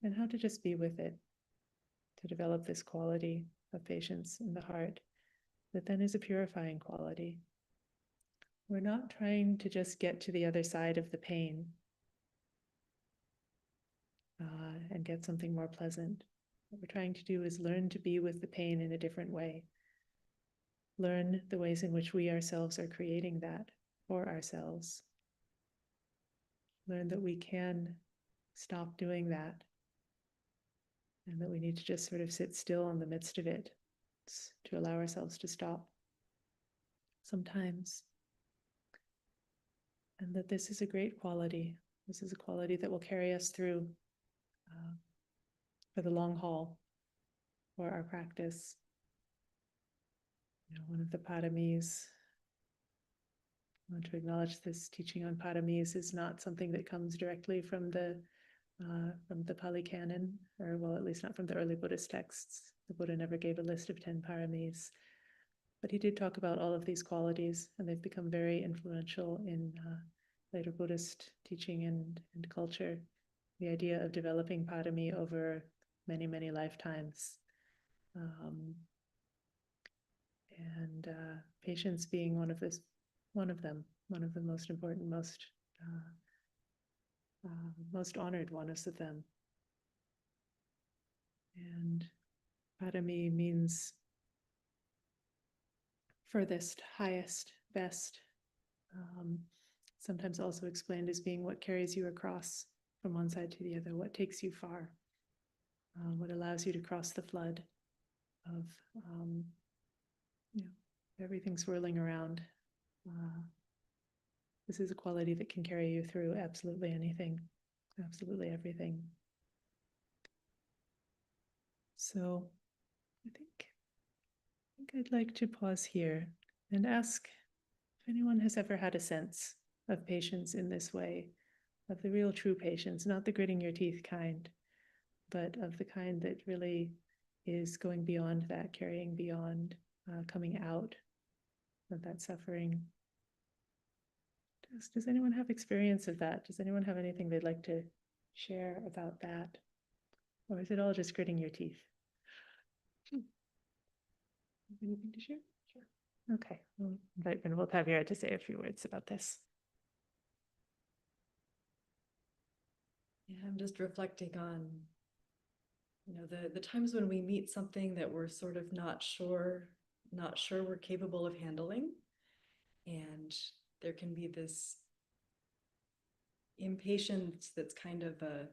and how to just be with it, to develop this quality of patience in the heart that then is a purifying quality. We're not trying to just get to the other side of the pain and get something more pleasant. What we're trying to do is learn to be with the pain in a different way. Learn the ways in which we ourselves are creating that for ourselves. Learn that we can stop doing that and that we need to just sort of sit still in the midst of it to allow ourselves to stop sometimes. And that this is a great quality. This is a quality that will carry us through for the long haul for our practice. One of the paramis, I want to acknowledge this teaching on paramis is not something that comes directly from the Pali Canon, or well, at least not from the early Buddhist texts. The Buddha never gave a list of 10 paramis, but he did talk about all of these qualities, and they've become very influential in later Buddhist teaching and culture. The idea of developing parami over many, many lifetimes. And patience being one of the most important, most most honored one of them. And parami means furthest, highest, best. Sometimes also explained as being what carries you across from one side to the other, what takes you far, what allows you to cross the flood of everything swirling around. This is a quality that can carry you through absolutely anything, absolutely everything. So I think I'd like to pause here and ask if anyone has ever had a sense of patience in this way, of the real true patience, not the gritting your teeth kind, but of the kind that really is going beyond that, carrying beyond, coming out of that suffering. Does anyone have experience of that? Does anyone have anything they'd like to share about that? Or is it all just gritting your teeth? Anything to share? Sure. Okay, we'll invite Venerable Tavira to say a few words about this. Yeah, I'm just reflecting on, the times when we meet something that we're sort of not sure we're capable of handling. And there can be this impatience that's kind of a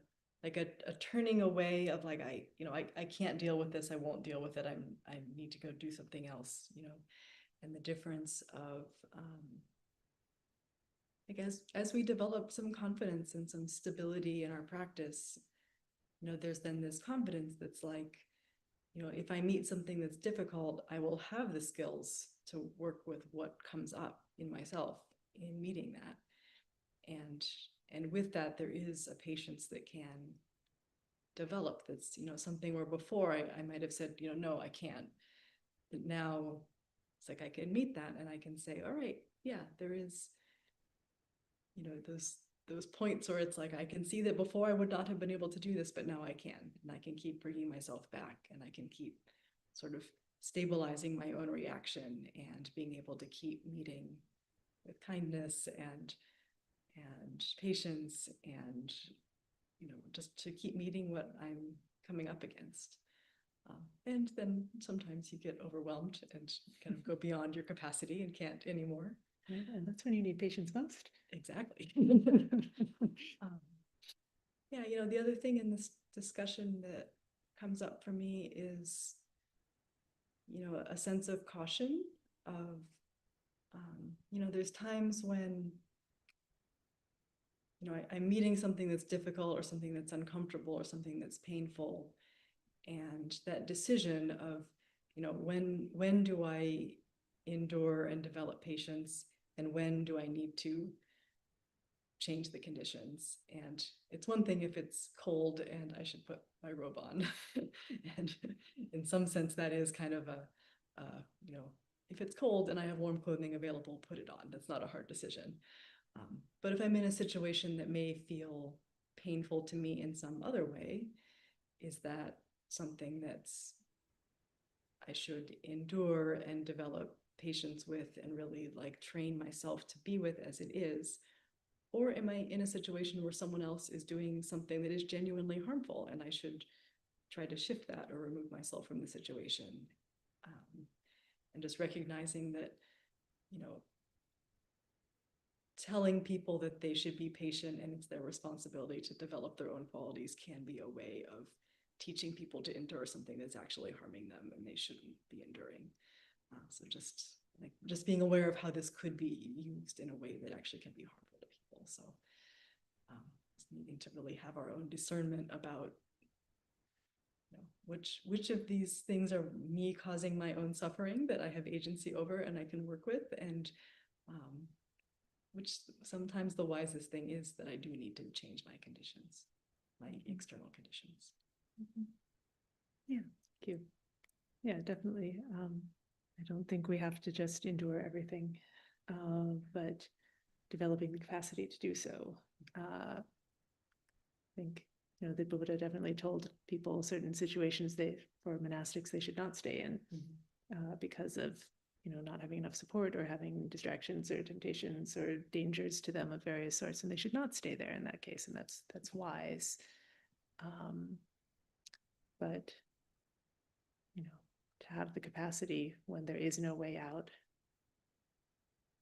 turning away of like, I can't deal with this. I won't deal with it. I need to go do something else, and the difference of, I guess, as we develop some confidence and some stability in our practice, there's then this confidence that's like, if I meet something that's difficult, I will have the skills to work with what comes up in myself in meeting that. And with that, there is a patience that can develop. That's, something where before I might have said, no, I can't. But now it's like I can meet that and I can say, all right, yeah, there is, those points where it's like I can see that before I would not have been able to do this, but now I can, and I can keep bringing myself back, and I can keep sort of stabilizing my own reaction and being able to keep meeting with kindness and patience, and just to keep meeting what I'm coming up against. And then sometimes you get overwhelmed and kind of go beyond your capacity and can't anymore. And that's when you need patience most. Exactly. Yeah, the other thing in this discussion that comes up for me is, a sense of caution of, there's times when, I'm meeting something that's difficult or something that's uncomfortable or something that's painful. And that decision of, when do I endure and develop patience, and when do I need to change the conditions? And it's one thing if it's cold and I should put my robe on. And in some sense, that is kind of if it's cold and I have warm clothing available, put it on. That's not a hard decision. But if I'm in a situation that may feel painful to me in some other way, is that something that's I should endure and develop patience with and really like train myself to be with as it is? Or am I in a situation where someone else is doing something that is genuinely harmful and I should try to shift that or remove myself from the situation? And just recognizing that, telling people that they should be patient and it's their responsibility to develop their own qualities can be a way of teaching people to endure something that's actually harming them and they shouldn't be enduring. So just being aware of how this could be used in a way that actually can be harmful to people. So just needing to really have our own discernment about which of these things are me causing my own suffering that I have agency over and I can work with, and which sometimes the wisest thing is that I do need to change my conditions, my external conditions. Mm-hmm. Yeah, thank you. Yeah, definitely. I don't think we have to just endure everything, but developing the capacity to do so. I think, the Buddha definitely told people certain situations for monastics they should not stay in, because of not having enough support or having distractions or temptations or dangers to them of various sorts, and they should not stay there in that case, and that's wise. But to have the capacity when there is no way out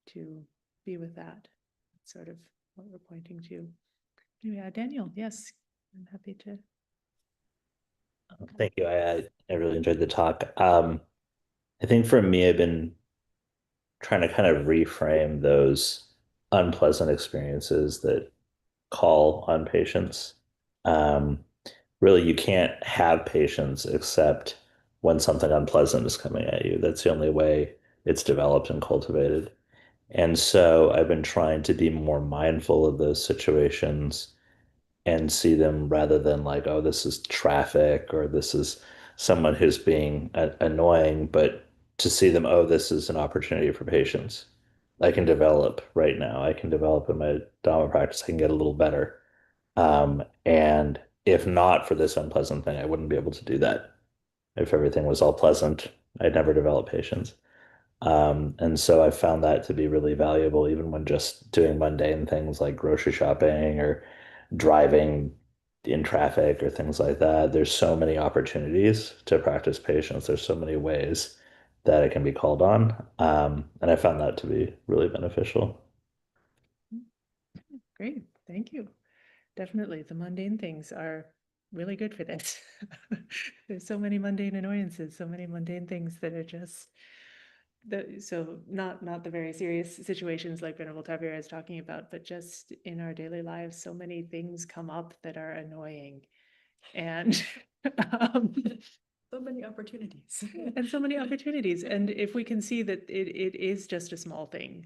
to be with that, that's sort of what we're pointing to. Yeah, Daniel, yes, I'm happy to. Thank you. I really enjoyed the talk. I think for me, I've been trying to kind of reframe those unpleasant experiences that call on patience. Um, Really, you can't have patience except when something unpleasant is coming at you. That's the only way it's developed and cultivated. And so I've been trying to be more mindful of those situations and see them rather than like, oh, this is traffic or this is someone who's being annoying, but to see them, oh, this is an opportunity for patience. I can develop right now. I can develop in my Dhamma practice. I can get a little better. And if not for this unpleasant thing, I wouldn't be able to do that. If everything was all pleasant, I'd never develop patience. And so I found that to be really valuable, even when just doing mundane things like grocery shopping or driving in traffic or things like that. There's so many opportunities to practice patience. There's so many ways that it can be called on. And I found that to be really beneficial. Great, thank you. Definitely, the mundane things are really good for this. There's so many mundane annoyances, so many mundane things that are just so not the very serious situations like Venerable Tavira is talking about, but just in our daily lives, so many things come up that are annoying, and So many opportunities. and so many opportunities. And if we can see that it is just a small thing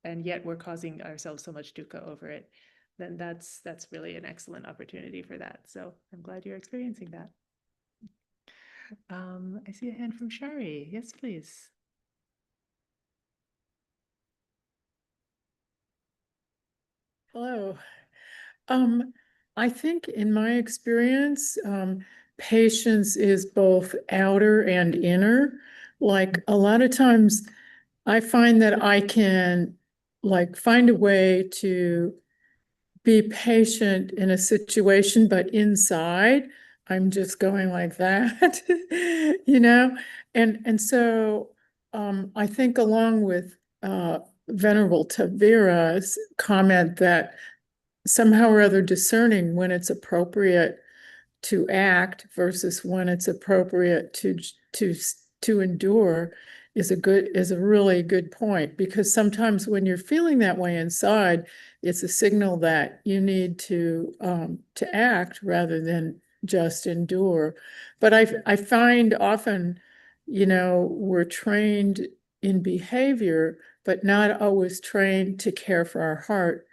and yet we're causing ourselves so much dukkha over it, then that's really an excellent opportunity for that. So I'm glad you're experiencing that. I see a hand from Shari. Yes, please. Hello. I think in my experience, patience is both outer and inner. Like a lot of times I find that I can like find a way to be patient in a situation, but inside I'm just going like that, And so I think along with Venerable Tavira's comment that somehow or other discerning when it's appropriate to act versus when it's appropriate to endure is a really good point, because sometimes when you're feeling that way inside, it's a signal that you need to act rather than just endure. But I find often, we're trained in behavior, but not always trained to care for our heart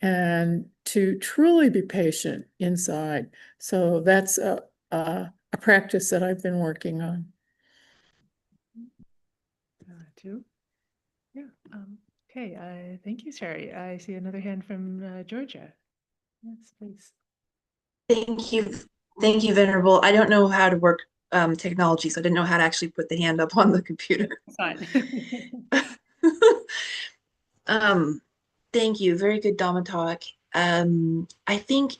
and to truly be patient inside. So that's a practice that I've been working on. Too. Yeah. Okay. Thank you, Shari. I see another hand from Georgia. Yes, please. Thank you, Venerable. I don't know how to work technology, so I didn't know how to actually put the hand up on the computer. Fine. Thank you. Very good Dhamma talk. I think,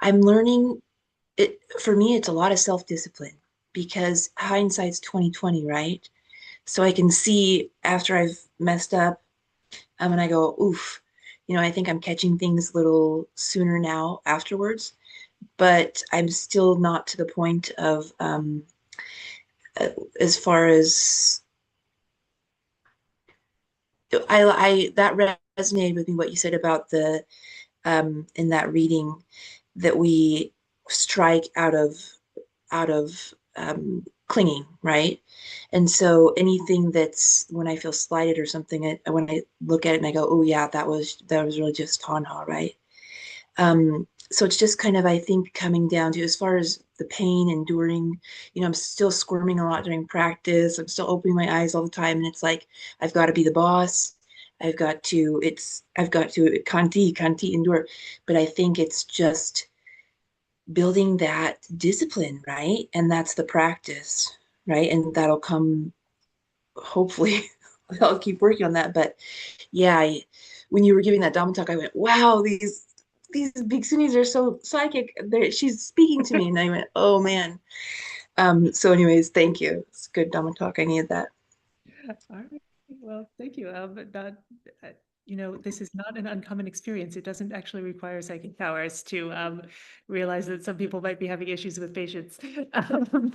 I'm learning it. For me, it's a lot of self-discipline, because hindsight's 20/20, right? So I can see after I've messed up, and I go, oof, I think I'm catching things a little sooner now afterwards, but I'm still not to the point of, as far as, that resonated with me, what you said about the, in that reading, that we strike out of clinging, right? And so anything that's, when I feel slighted or something, when I look at it and I go, oh yeah, that was really just tanha, right? So it's just kind of, I think, coming down to, as far as the pain, enduring, I'm still squirming a lot during practice. I'm still opening my eyes all the time. And it's like, I've got to be the boss. I've got to kanti, endure. But I think it's just building that discipline, right? And that's the practice, right? And that'll come hopefully I'll keep working on that. But yeah, when you were giving that Dhamma talk, I went, wow, these Bhikshunis are so psychic. She's speaking to me. And I went, oh man. So anyways, thank you. It's a good Dhamma talk. I needed that. All right. Well, thank you. But not, this is not an uncommon experience. It doesn't actually require psychic powers to realize that some people might be having issues with patience. Um,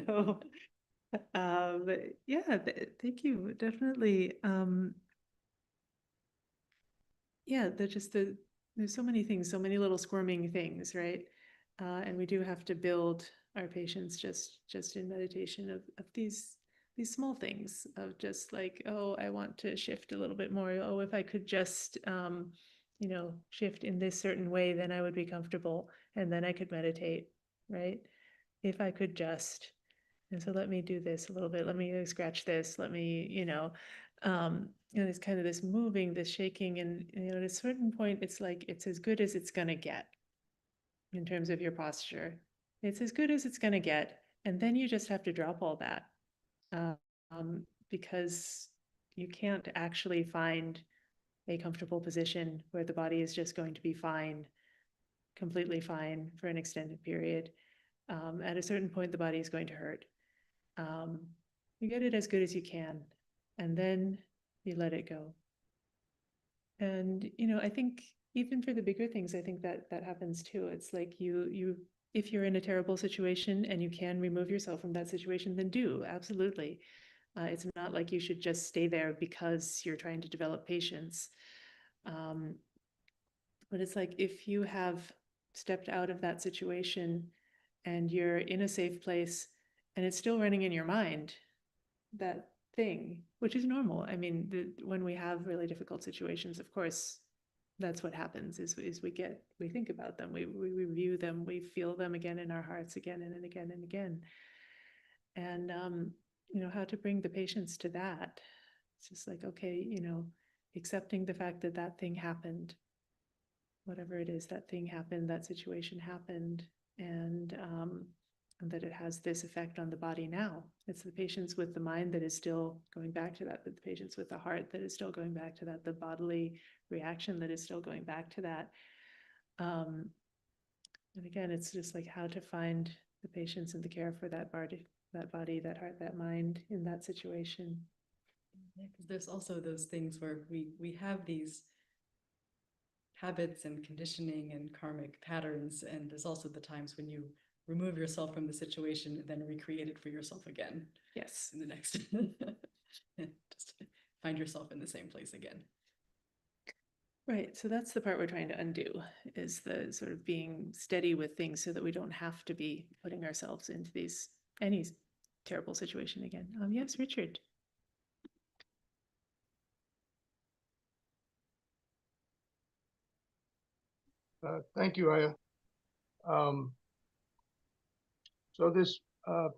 so, yeah, thank you. Definitely. Yeah, there's so many things, so many little squirming things, right? And we do have to build our patience just in meditation of these small things of just like, oh, I want to shift a little bit more. Oh, if I could just shift in this certain way, then I would be comfortable and then I could meditate, right? If I could just. And so let me do this a little bit. Let me scratch this. Let me, it's kind of this moving, this shaking, and at a certain point, it's like it's as good as it's gonna get in terms of your posture. It's as good as it's gonna get, and then you just have to drop all that because you can't actually find a comfortable position where the body is just going to be fine, completely fine for an extended period. At a certain point, the body is going to hurt. You get it as good as you can, and then you let it go. And I think even for the bigger things, I think that happens too. It's like you if you're in a terrible situation and you can remove yourself from that situation, then do, absolutely. It's not like you should just stay there because you're trying to develop patience. But it's like if you have stepped out of that situation and you're in a safe place and it's still running in your mind, that thing, which is normal. I mean, when we have really difficult situations, of course, that's what happens is we think about them, we review them, we feel them again in our hearts again and again and again. And how to bring the patience to that. It's just like, okay, accepting the fact that that thing happened, whatever it is, that thing happened, that situation happened, and that it has this effect on the body now. It's the patience with the mind that is still going back to that, but the patience with the heart that is still going back to that, the bodily reaction that is still going back to that. And again, it's just like how to find the patience and the care for that body, that heart, that mind in that situation. Yeah, because there's also those things where we have these habits and conditioning and karmic patterns, and there's also the times when you remove yourself from the situation and then recreate it for yourself again. Yes. In the next just find yourself in the same place again. Right. So that's the part we're trying to undo, is the sort of being steady with things so that we don't have to be putting ourselves into any terrible situation again. Yes, Richard. Thank you, Aya. So this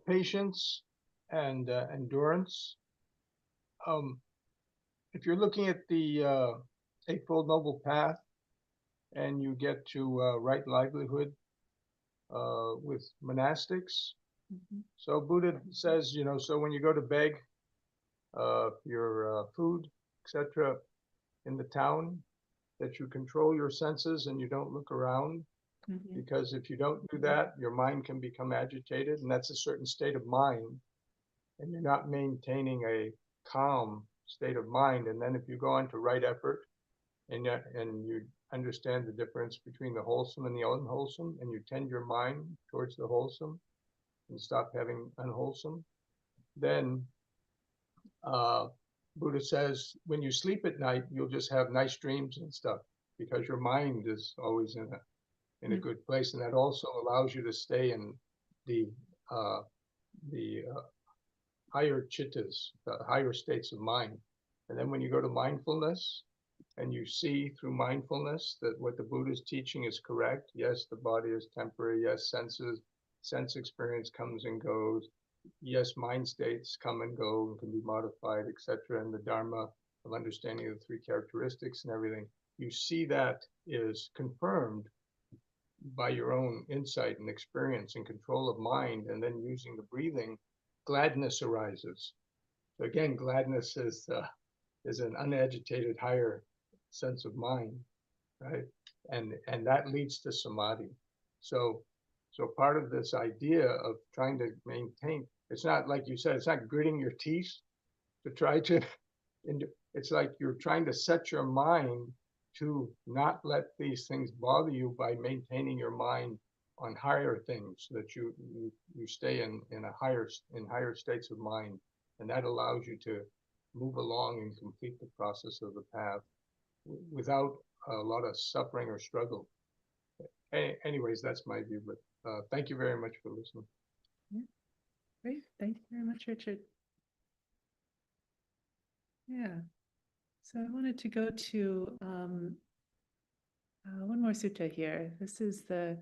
patience and endurance, if you're looking at the Eightfold Noble Path and you get to right livelihood with monastics, so Buddha says, so when you go to beg your food, etc., in the town, that you control your senses and you don't look around. Because if you don't do that, your mind can become agitated, and that's a certain state of mind, and you're not maintaining a calm state of mind. And then if you go on to right effort, and you understand the difference between the wholesome and the unwholesome, and you tend your mind towards the wholesome and stop having unwholesome, then Buddha says when you sleep at night, you'll just have nice dreams and stuff because your mind is always in a good place, and that also allows you to stay in the higher chittas, the higher states of mind. And then when you go to mindfulness and you see through mindfulness that what the Buddha is teaching is correct, yes, the body is temporary, yes, sense experience comes and goes, yes, mind states come and go and can be modified, etc. And the Dharma of understanding of the three characteristics and everything, you see that is confirmed by your own insight and experience and control of mind, and then using the breathing gladness arises. So again, gladness is an unagitated higher sense of mind, right? And that leads to samadhi. So part of this idea of trying to maintain, it's not like you said, it's not gritting your teeth to try to, it's like you're trying to set your mind to not let these things bother you by maintaining your mind on higher things, so that you stay in higher states of mind, and that allows you to move along and complete the process of the path without a lot of suffering or struggle. Anyways, that's my view, but thank you very much for listening. Yeah. Great. Thank you very much, Richard. Yeah. So I wanted to go to one more sutta here. This is the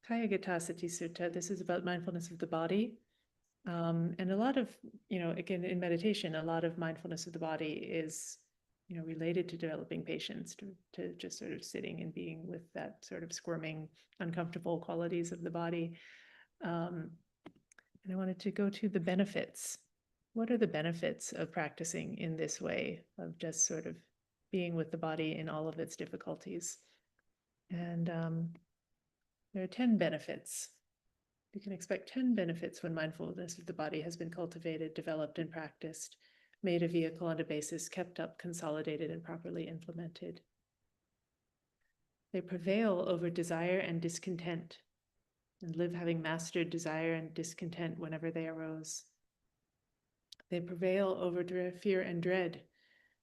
Kaccayana Sutta. This is about mindfulness of the body. And a lot of, again, in meditation, a lot of mindfulness of the body is, related to developing patience, to just sort of sitting and being with that sort of squirming, uncomfortable qualities of the body. And I wanted to go to the benefits. What are the benefits of practicing in this way, of just sort of being with the body in all of its difficulties? And there are 10 benefits. You can expect 10 benefits when mindfulness of the body has been cultivated, developed, and practiced, made a vehicle and a basis, kept up, consolidated, and properly implemented. They prevail over desire and discontent, and live having mastered desire and discontent whenever they arose. They prevail over fear and dread,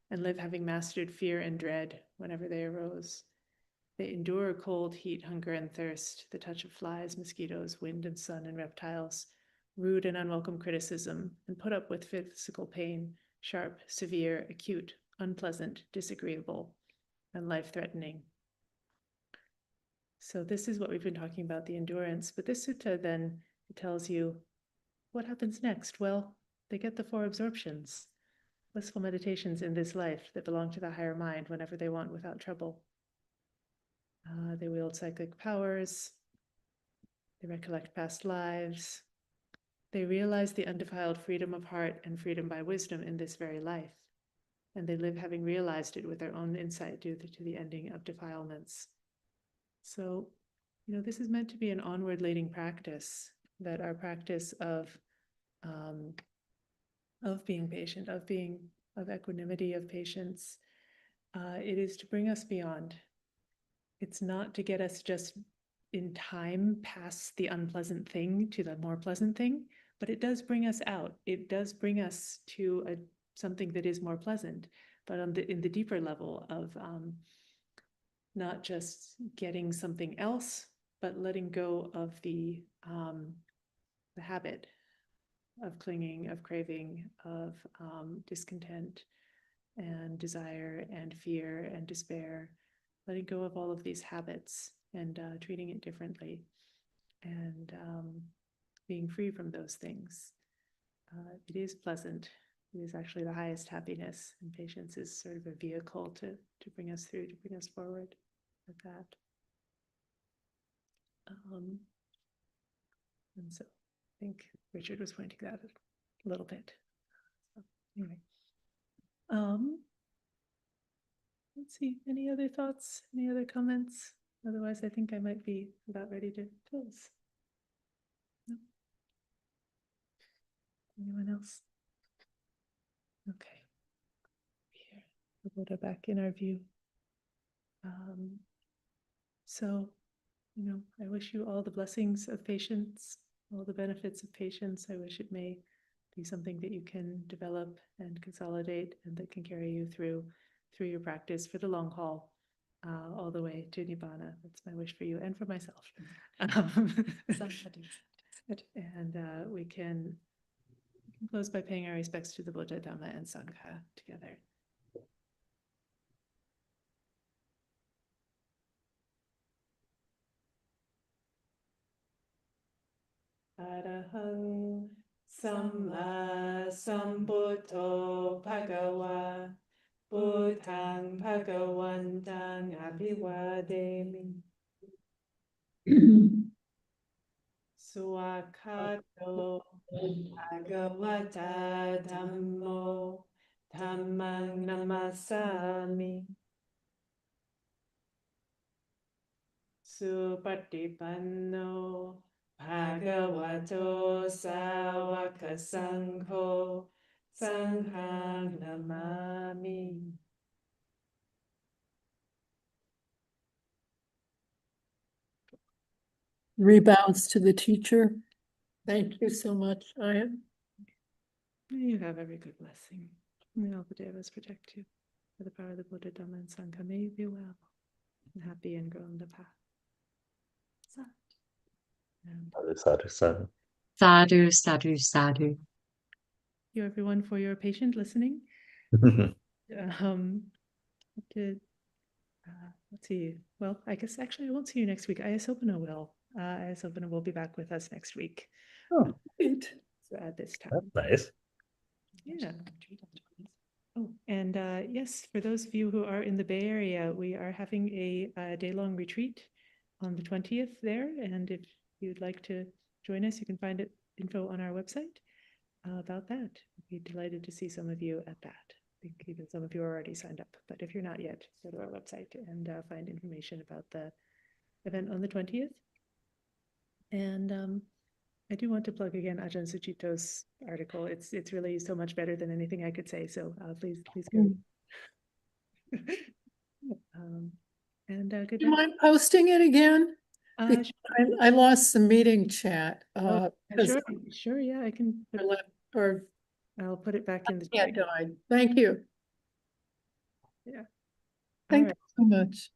and live having mastered fear and dread whenever they arose. They endure cold, heat, hunger, and thirst, the touch of flies, mosquitoes, wind and sun, and reptiles, rude and unwelcome criticism, and put up with physical pain, sharp, severe, acute, unpleasant, disagreeable, and life-threatening. So this is what we've been talking about, the endurance. But this sutta then tells you what happens next. Well, they get the 4 absorptions, blissful meditations in this life that belong to the higher mind whenever they want without trouble. They wield psychic powers. They recollect past lives. They realize the undefiled freedom of heart and freedom by wisdom in this very life. And they live having realized it with their own insight due to the ending of defilements. So, this is meant to be an onward leading practice, that our practice of being patient, of equanimity, of patience, it is to bring us beyond. It's not to get us just in time past the unpleasant thing to the more pleasant thing, but it does bring us out. It does bring us to something that is more pleasant, but in the deeper level of not just getting something else, but letting go of the habit of clinging, of craving, of discontent and desire and fear and despair, letting go of all of these habits and treating it differently, and being free from those things. It is pleasant. It is actually the highest happiness, and patience is sort of a vehicle to bring us through, to bring us forward with that. And so I think Richard was pointing that a little bit. So anyway. Let's see, any other thoughts, any other comments? Otherwise, I think I might be about ready to close. No? Anyone else? Okay. Here, we'll go back in our view. So, I wish you all the blessings of patience, all the benefits of patience. I wish it may be something that you can develop and consolidate, and that can carry you through your practice for the long haul, all the way to Nibbana. That's my wish for you and for myself. And we can close by paying our respects to the Buddha, Dhamma, and Sangha together. Arahang Samma Sambuddho Bhagawa Buddhang Bhagawantang Abhivademi Suakato Bhagavata Dhammo Dhammang Namasami Supatipanno Bhagavato Sawaka Sangho Sanghang Namami. Rebounds to the teacher. Thank you so much. May you have every good blessing. May all the devas protect you. For the power of the Buddha, Dhamma, and Sangha, may you be well and happy and grow in the path. Sat. And Sadhu, sadhu. Sadhu, sadhu, sadhu. thank you everyone for your patient listening. Let's see. Well, I guess actually I won't see you next week. Ayasopana will. Ayasopana will be back with us next week. Oh, Great. So at this time. that's nice. Yeah. Oh, and yes, for those of you who are in the Bay Area, we are having a day-long retreat on the 20th there. And if you'd like to join us, you can find info on our website about that. We'd be delighted to see some of you at that. I think even some of you are already signed up, but if you're not yet, go to our website and find information about the event on the 20th. And I do want to plug again Ajahn Suchito's article. It's really so much better than anything I could say. So please go. Good Do you night. mind posting it again? Sure. I lost the meeting chat. because Sure, yeah, I can I left, or I'll put it back in the yeah, chat. died. Thank you. Yeah. Thank All right. you so much.